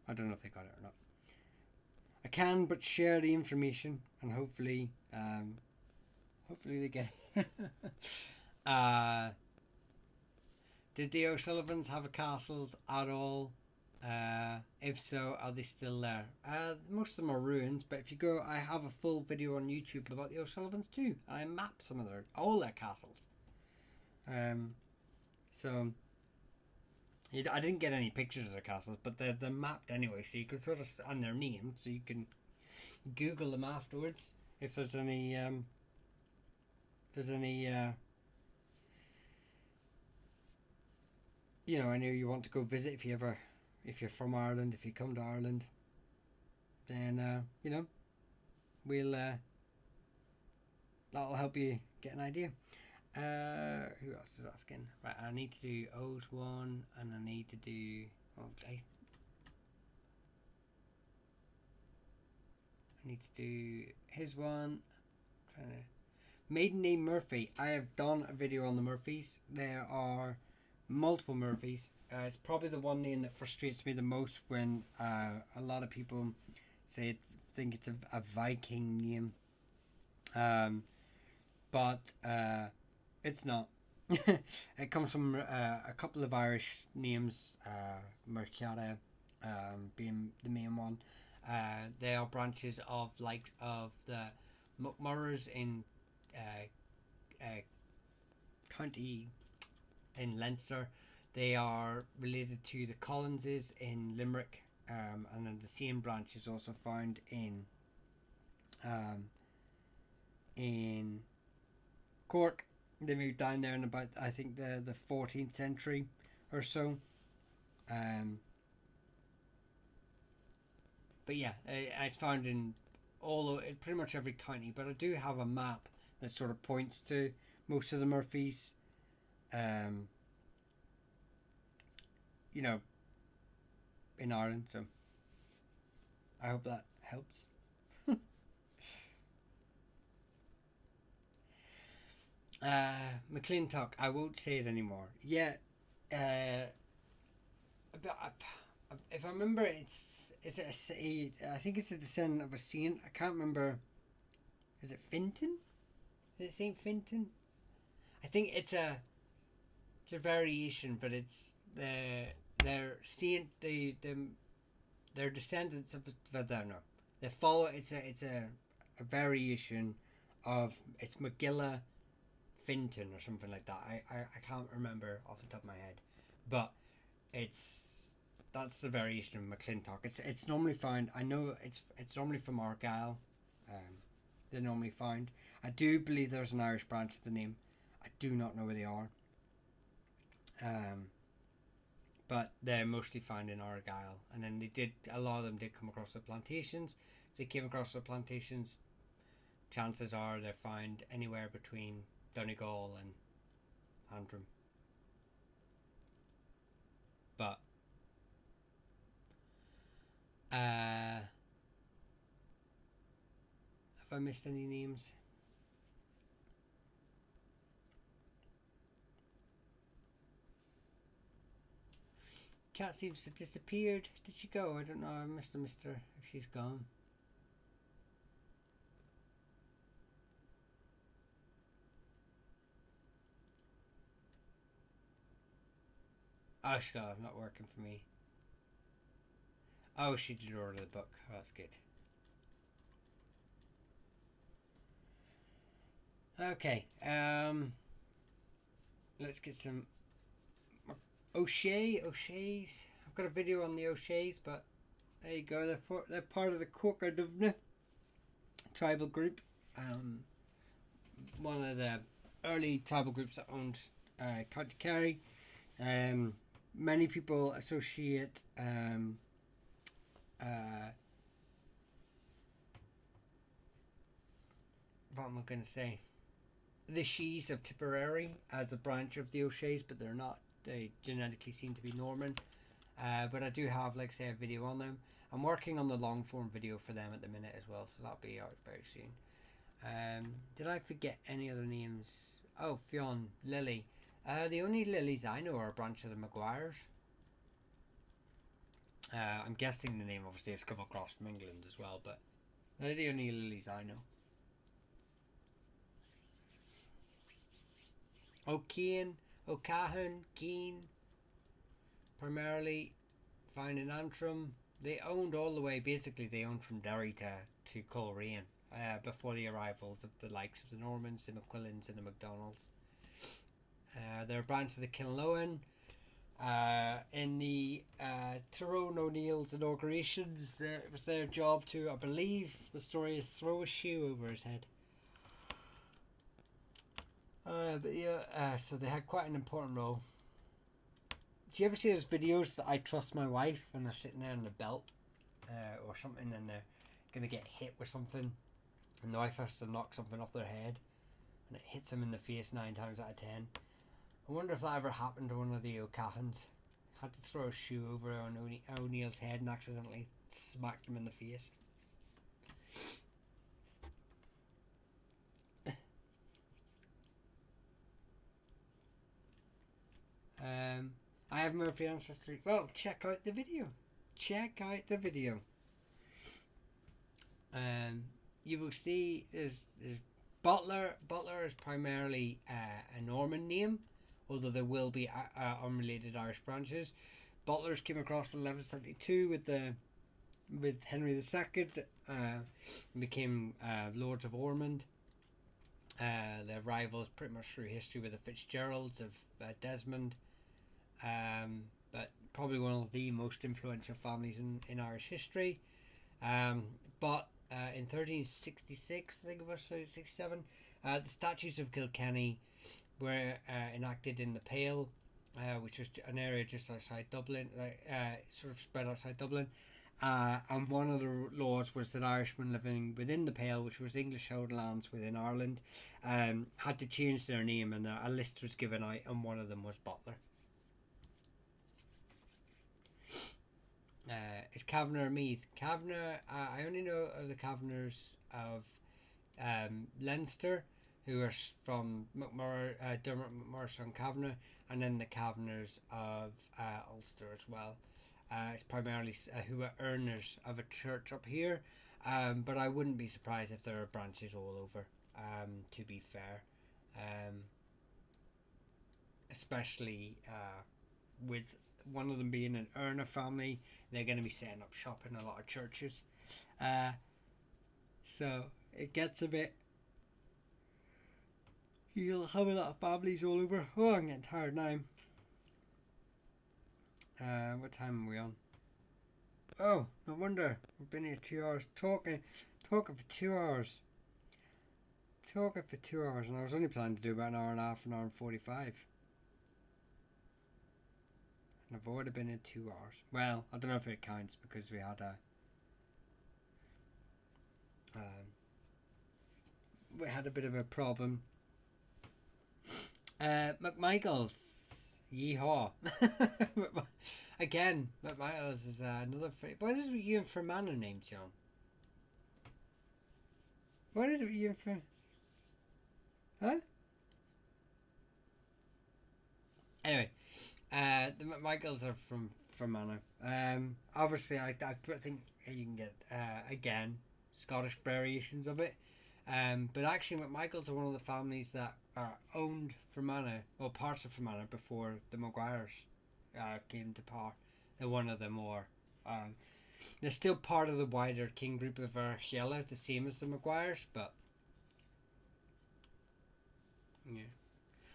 I don't know if they got it or not. I can but share the information, and hopefully they get it. Did the O'Sullivans have a castles at all? If so, are they still there? Most of them are ruins, but if you go, I have a full video on YouTube about the O'Sullivans too. I map some of all their castles. So I didn't get any pictures of their castles, but they're mapped anyway, so you can sort of, and their names, so you can Google them afterwards if there's any I know you want to go visit, if you're from Ireland, if you come to Ireland, then we'll that'll help you get an idea. Who else is asking? Right, I need to do O's one, and I need to do. I need to do his one. Maiden name Murphy. I have done a video on the Murphys. There are multiple Murphys. It's probably the one name that frustrates me the most, when a lot of people think it's a Viking name, but it's not. It comes from a couple of Irish names, Merciata being the main one. They are branches of the McMurrows in County in Leinster. They are related to the Collinses in Limerick, and then the same branch is also found in Cork, They moved down there in about, I think, the 14th century or so. Um, but yeah, it's found in pretty much every county. But I do have a map that sort of points to most of the Murphys. Um, you know, in Ireland. So I hope that helps. McClintock. I won't say it anymore. Yeah. Uh, if I remember, is it a city? I think it's a descendant of a saint. I can't remember. Is it Finton? Is it Saint Finton? I think it's a variation, but it's their saint. They're descendants of. I don't know. They follow. It's a variation of it's McGilla Finton or something like that. I can't remember off the top of my head, but it's that's the variation of McClintock. It's normally found. I know it's normally from Argyll. Um, they're normally found. I do believe there's an Irish branch of the name. I do not know where they are. Um, but they're mostly found in Argyll. And then a lot of them did come across the plantations. If they came across the plantations, chances are they're found anywhere between Donegal and Antrim. But have I missed any names? Cat seems to have disappeared. Did she go? I don't know. I must have missed her if she's gone. Oh, she's gone. Not working for me. Oh, she did order the book. Oh, that's good. Okay. Let's get some O'Shea's. I've got a video on the O'Shea's, but there you go. They're part of the Corcardovna tribal group. One of the early tribal groups that owned County Kerry. Many people associate what am I going to say? The Shees of Tipperary as a branch of the O'Shea's, but they're not. They genetically seem to be Norman. But I do have, like, say, a video on them. I'm working on the long form video for them at the minute as well, so that'll be out very soon. Did I forget any other names? Oh, Fionn, Lily. The only Lilies I know are a branch of the Maguires. I'm guessing the name obviously has come across from England as well, but they're the only Lilies I know. O'Kane, O'Cahan, Keane, primarily found in Antrim. They owned all the way, basically they owned from Derry to Coleraine before the arrivals of the likes of the Normans, the McQuillans and the MacDonalds. They're a branch of the Kinloan. In the Tyrone O'Neill's inaugurations, it was their job to, I believe the story is, throw a shoe over his head. But yeah, so they had quite an important role. Do you ever see those videos that I trust my wife and they're sitting there on the belt or something and they're going to get hit with something and the wife has to knock something off their head and it hits them in the face 9 times out of 10? I wonder if that ever happened to one of the O'Cahans. Had to throw a shoe over on O'Neill's head and accidentally smacked him in the face. I have Murphy ancestry. Well, check out the video. Check out the video. You will see there's Butler. Butler is primarily a Norman name, although there will be unrelated Irish branches. Butlers came across in 1172 with Henry II, and became Lords of Ormond. Their rivals pretty much through history with the Fitzgeralds of Desmond, but probably one of the most influential families in Irish history. But in 1366, I think it was 67, the Statutes of Kilkenny were enacted in the Pale, which was an area just outside Dublin, sort of spread outside Dublin. And one of the laws was that Irishmen living within the Pale, which was English held lands within Ireland, had to change their name, and a list was given out, and one of them was Butler. Is Kavanagh or Meath? Kavanagh, I only know of the Kavanaghs of Leinster, who are from Dermot McMurray and Kavanagh, and then the Kavanaghs of Ulster as well. It's primarily who are earners of a church up here, but I wouldn't be surprised if there are branches all over. To be fair, especially with one of them being an earner family, they're going to be setting up shop in a lot of churches. So it gets a bit. You'll have a lot of families all over. Oh, I'm getting tired now. What time are we on? Oh, no wonder. We've been here 2 hours talking for 2 hours. Talking for 2 hours, and I was only planning to do about an hour and a half, an hour and 45. And I've already been in 2 hours. Well, I don't know if it counts because we had a bit of a problem. McMichaels, yeehaw! Again, McMichaels is another. What is it with you and Fermanagh names, John? What is it with you and Fermanagh? Huh? Anyway, the McMichaels are from Fermanagh. Obviously, I think you can get again Scottish variations of it. But actually, McMichaels are one of the families that owned Fermanagh, or parts of Fermanagh, before the Maguires came to power. They're one of the more. They're still part of the wider king group of Archella, the same as the Maguires, but yeah.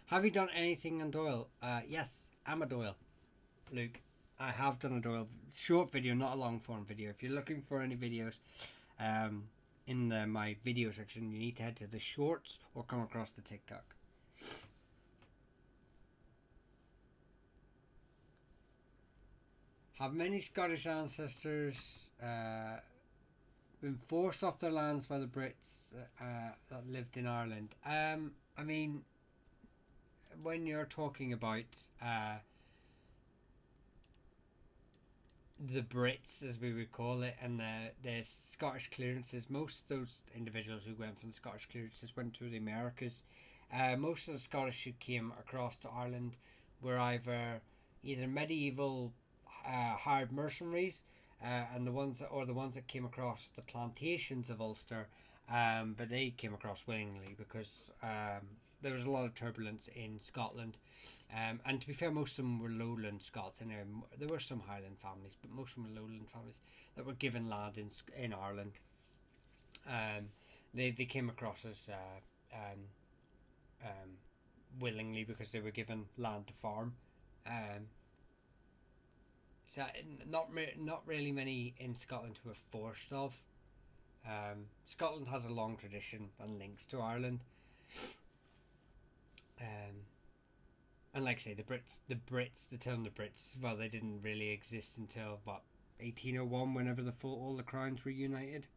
Have you done anything on Doyle? Yes, I'm a Doyle, Luke. I have done a Doyle short video, not a long form video. If you're looking for any videos, in my video section, you need to head to the shorts or come across the TikTok. Have many Scottish ancestors been forced off their lands by the Brits that lived in Ireland? I mean, when you're talking about the Brits, as we would call it, and the Scottish clearances, most of those individuals who went from the Scottish clearances went to the Americas. Most of the Scottish who came across to Ireland were either medieval hired mercenaries, and the ones that came across the plantations of Ulster, but they came across willingly because there was a lot of turbulence in Scotland, and to be fair, most of them were lowland Scots. And there were some Highland families, but most of them were lowland families that were given land in Ireland. They came across as willingly because they were given land to farm. So not really many in Scotland who were forced off. Scotland has a long tradition and links to Ireland. And like I say, the term the Brits, well, they didn't really exist until 1801, whenever all the crowns were united.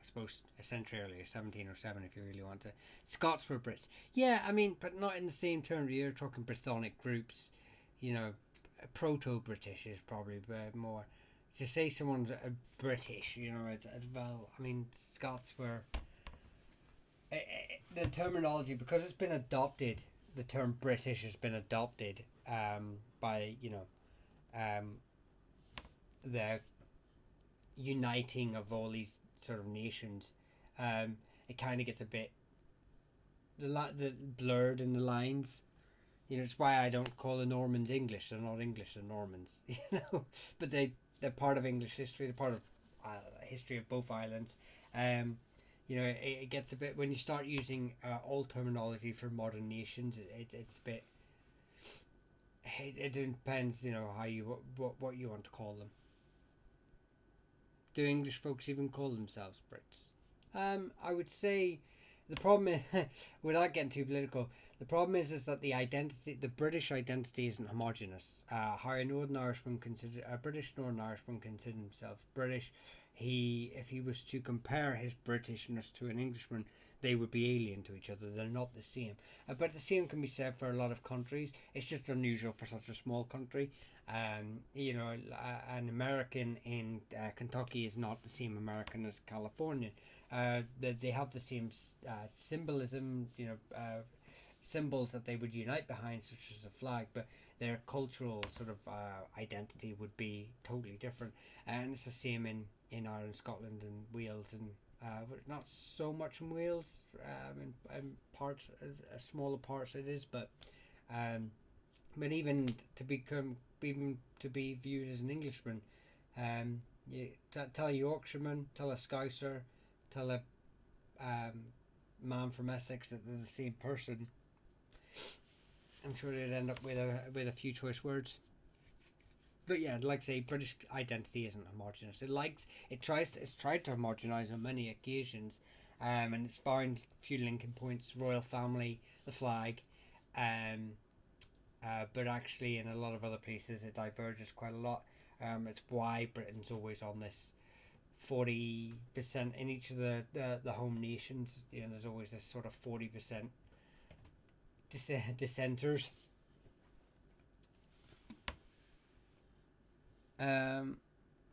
I suppose a century earlier, 1707, if you really want to. Scots were Brits. Yeah, I mean, but not in the same term. You're talking Brythonic groups, proto-British is probably more. To say someone's a British, as well. I mean, Scots were. The terminology, because it's been adopted, the term British has been adopted by the uniting of all these sort of nations. It kind of gets a bit the blurred in the lines. It's why I don't call the Normans English. They're not English, they're Normans. But they're part of English history. They're part of history of both islands. It gets a bit, when you start using old terminology for modern nations. It's a bit. it depends, how you what you want to call them. Do English folks even call themselves Brits? I would say the problem is, without getting too political, the problem is that the British identity isn't homogenous. How a Northern Irishman consider a British Northern Irishman consider himself British. If he was to compare his Britishness to an Englishman, they would be alien to each other. They're not the same. But the same can be said for a lot of countries. It's just unusual for such a small country. An American in Kentucky is not the same American as Californian. They have the same symbolism, symbols that they would unite behind, such as a flag, but their cultural sort of identity would be totally different. And it's the same in Ireland, Scotland, and Wales, and not so much in Wales. In parts, smaller parts it is, um, but even to be viewed as an Englishman, you tell a Yorkshireman, tell a Scouser, tell a man from Essex that they're the same person. I'm sure they'd end up with a few choice words. But yeah, like I say, British identity isn't homogenous. It's tried to homogenize on many occasions, and it's found a few linking points: royal family, the flag, um, but actually in a lot of other places it diverges quite a lot. It's why Britain's always on this 40% in each of the home nations. There's always this sort of 40% dissenters. Um,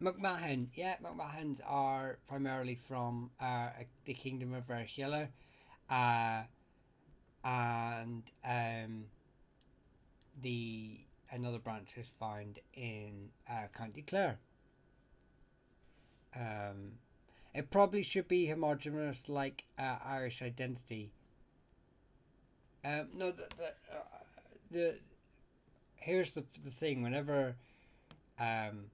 McMahon, yeah, McMahons are primarily from the Kingdom of Verchilla, uh, and the another branch is found in County Clare. Um, it probably should be homogeneous like Irish identity. No, the here's the thing. Whenever um,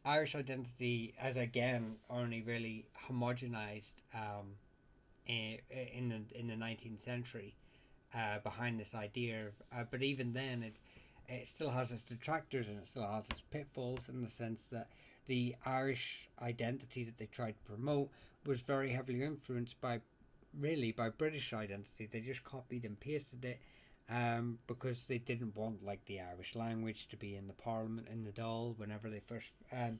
Irish identity has again only really homogenized in the 19th century behind this idea. But even then, it still has its detractors and it still has its pitfalls in the sense that the Irish identity that they tried to promote was very heavily influenced by British identity. They just copied and pasted it because they didn't want like the Irish language to be in the Parliament in the Dáil whenever they first um,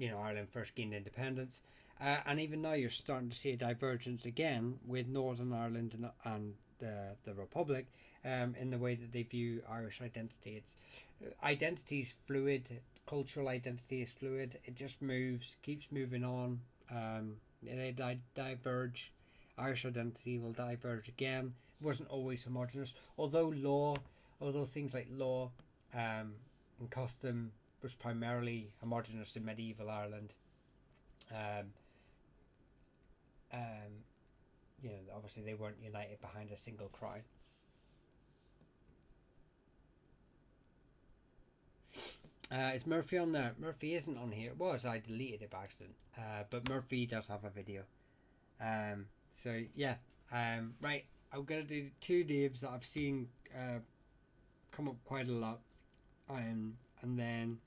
Ireland first gained independence. And even now, you're starting to see a divergence again with Northern Ireland and the Republic in the way that they view Irish identity. Identity is fluid, cultural identity is fluid. It just moves, keeps moving on. They diverge. Irish identity will diverge again. It wasn't always homogenous, although things like law and custom was primarily homogenous in medieval Ireland. Um, um, Obviously they weren't united behind a single crown. Is Murphy on there? Murphy isn't on here. It was. I deleted it by accident. But Murphy does have a video. Um, so yeah. Right. I'm gonna do two names that I've seen come up quite a lot. And then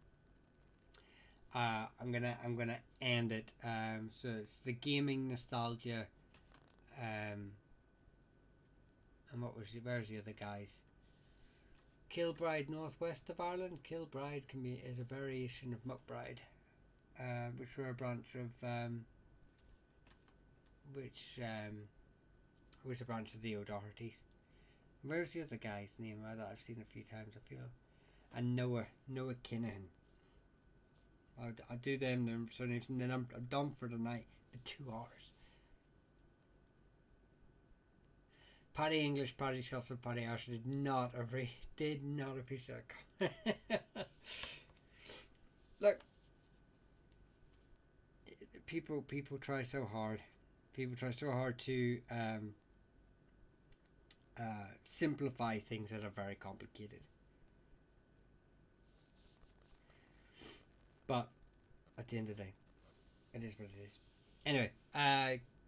I'm gonna end it. So it's the gaming nostalgia. And where's the other guys? Kilbride, northwest of Ireland. Kilbride is a variation of Muckbride, which were a branch of which a branch of the O'Dohertys. Where's the other guy's name that I've seen a few times? I feel, and Noah Kinahan. I'll do them surnames and then I'm done for the night. The 2 hours. Paddy English, Paddy Scotsman, Paddy Irish did not appreciate that. Look, people try so hard. People try so hard to simplify things that are very complicated. But at the end of the day, it is what it is. Anyway,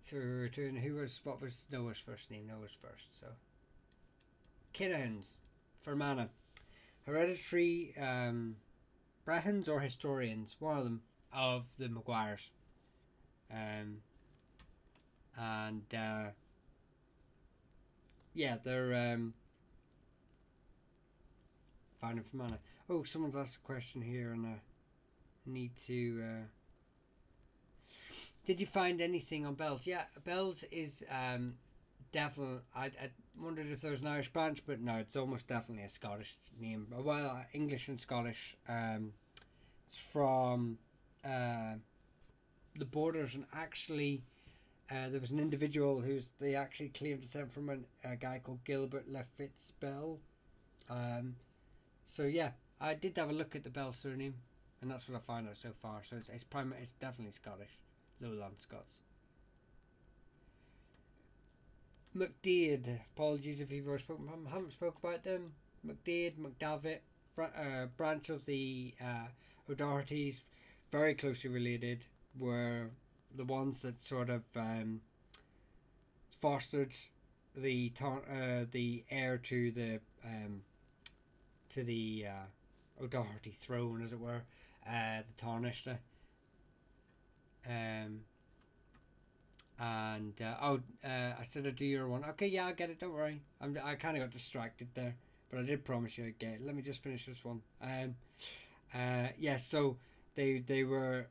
so we return. What was Noah's first name? Noah's first. So Kinahans. for mana. Hereditary Brehons or Historians, one of them, of the Maguires. And yeah, they're finding for mana. Oh, someone's asked a question here, and I need to. Did you find anything on Bells? Yeah, Bells is definitely. I wondered if there was an Irish branch, but no, it's almost definitely a Scottish name. Well, English and Scottish. It's from the borders, and actually, there was an individual they actually claimed descent from a guy called Gilbert Lefitz Bell. So yeah, I did have a look at the Bell surname, and that's what I found out so far. So it's definitely Scottish, Lowland Scots. McDade, apologies if you've already spoken. Haven't spoke about them. McDade, McDavitt, branch of the O'Dohertys, very closely related, were the ones that sort of fostered the heir to the O'Doherty throne, as it were, the Taoiseach. I said I'd do your one. Okay, yeah, I'll get it. Don't worry. I kind of got distracted there, but I did promise you I'd get it. Let me just finish this one. Yeah. So they were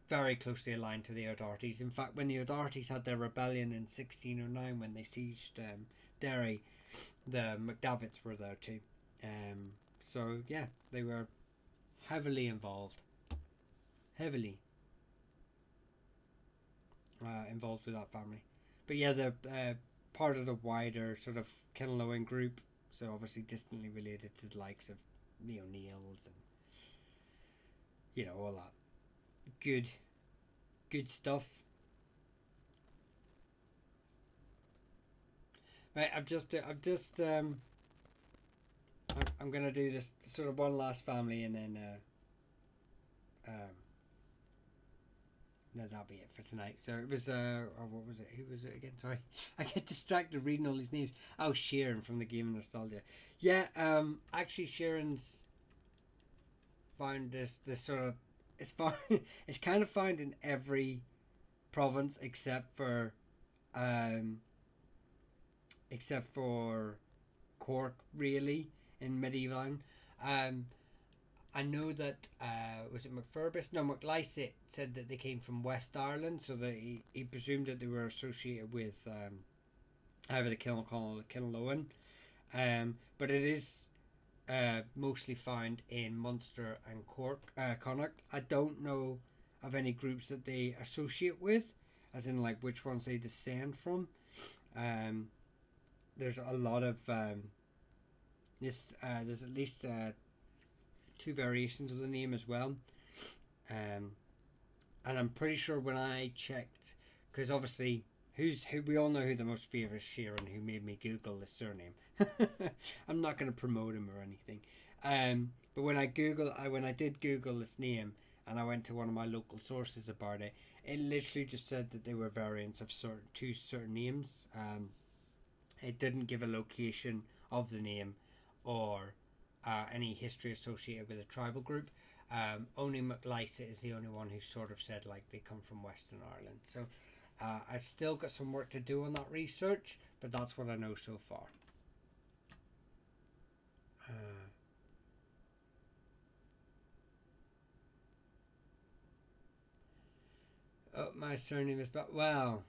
very closely aligned to the O'Dohertys. In fact, when the O'Dohertys had their rebellion in 1609, when they sieged Derry, the McDavitts were there too. So yeah, they were heavily involved. Heavily involved with that family. But yeah, they're part of the wider sort of Kinlowen group, so obviously distantly related to the likes of the O'Neills and all that good stuff. Right, I'm gonna do this sort of one last family, and then no, that'll be it for tonight. So it was what was it? Who was it again? Sorry, I get distracted reading all these names. Oh, Sharon from the Game of Nostalgia. Yeah, actually, Sharon's found this sort of it's found it's kind of found in every province except for Cork, really, in medieval Ireland. I know that was it McFirbis? No, McLysaght said that they came from West Ireland, so that he presumed that they were associated with either the Kilmaconnell or the Kinlowen. But it is mostly found in Munster and Connacht. I don't know of any groups that they associate with, as in like which ones they descend from. There's a lot of there's at least two variations of the name as well, and I'm pretty sure when I checked, because obviously who we all know who the most famous Sharon, who made me Google the surname. I'm not going to promote him or anything, but when I did Google this name, and I went to one of my local sources about it, it literally just said that they were variants of certain names. It didn't give a location of the name or any history associated with a tribal group. Only McLysaght is the only one who sort of said like they come from Western Ireland. So I've still got some work to do on that research, but that's what I know so far. Oh, my surname is Bell.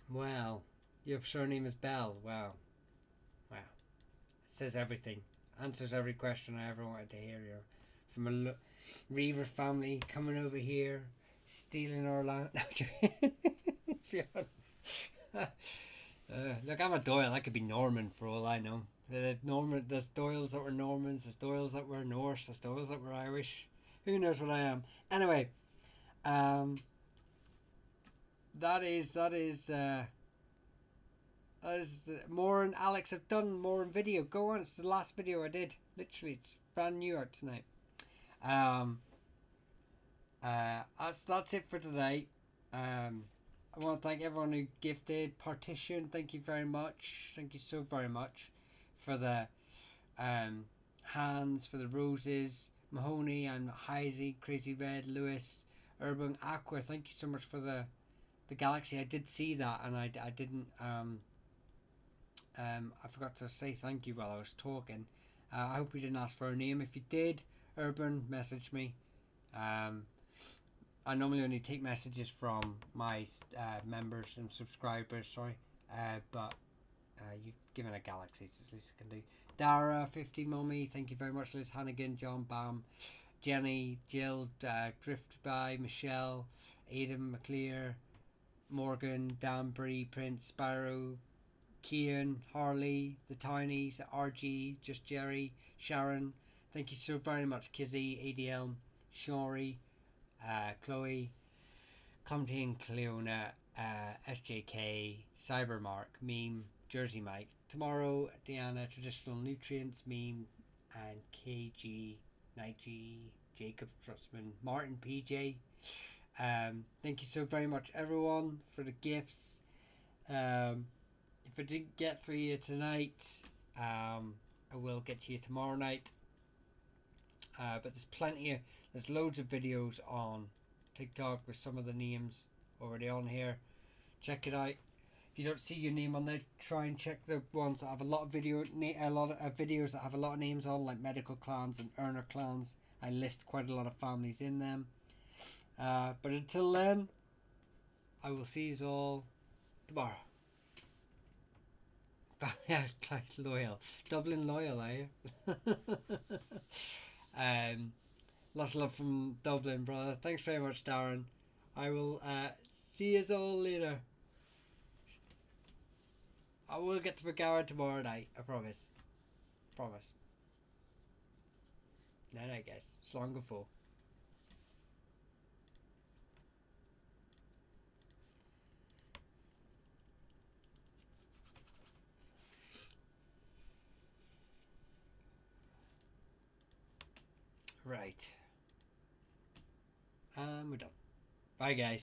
Well, your surname is Bell. Wow. It says everything. Answers every question I ever wanted to hear. From a Reaver family coming over here, stealing our land. Look, I'm a Doyle. I could be Norman for all I know. There's Doyles that were Normans. There's Doyles that were Norse. There's Doyles that were Irish. Who knows what I am? Anyway, that is more and Alex have done more in video. Go on, it's the last video I did. Literally, it's brand new out tonight. That's it for today. I want to thank everyone who gifted, partitioned. Thank you very much. Thank you so very much for the Hans for the roses, Mahoney and Heisey, Crazy Red, Lewis, Urban Aqua. Thank you so much for the galaxy. I did see that, and I didn't I forgot to say thank you while I was talking. I hope you didn't ask for a name. If you did, Urban, message me. Um, I normally only take messages from my members and subscribers. Sorry, but you've given a galaxy, so it's the least I can do. Dara, 50 Mummy, thank you very much. Liz Hannigan, John Bam, Jenny, Jill, Drift by, Michelle, Aidan McClear, Morgan, Danbury, Prince, Sparrow, Kian, Harley, The Tinies, RG, Just Jerry, Sharon. Thank you so very much, Kizzy, ADL, Shori, Chloe, Comte and Cleona, SJK, Cybermark, Meme, Jersey Mike. Tomorrow, Diana, Traditional Nutrients, Meme, and KG, 90, Jacob Trussman, Martin, PJ. Thank you so very much, everyone, for the gifts. If I didn't get through you tonight, I will get to you tomorrow night. But there's loads of videos on TikTok with some of the names already on here. Check it out. If you don't see your name on there, try and check the ones that have a lot of videos that have a lot of names on, like medical clans and earner clans. I list quite a lot of families in them. But until then, I will see you all tomorrow. Loyal. Dublin loyal, are you? Lots of love from Dublin, brother. Thanks very much, Darren. I will see you all later. I will get to Bagara tomorrow night, I promise. Promise. No, guys. Slán go fóill. Right. We're done. Bye, guys.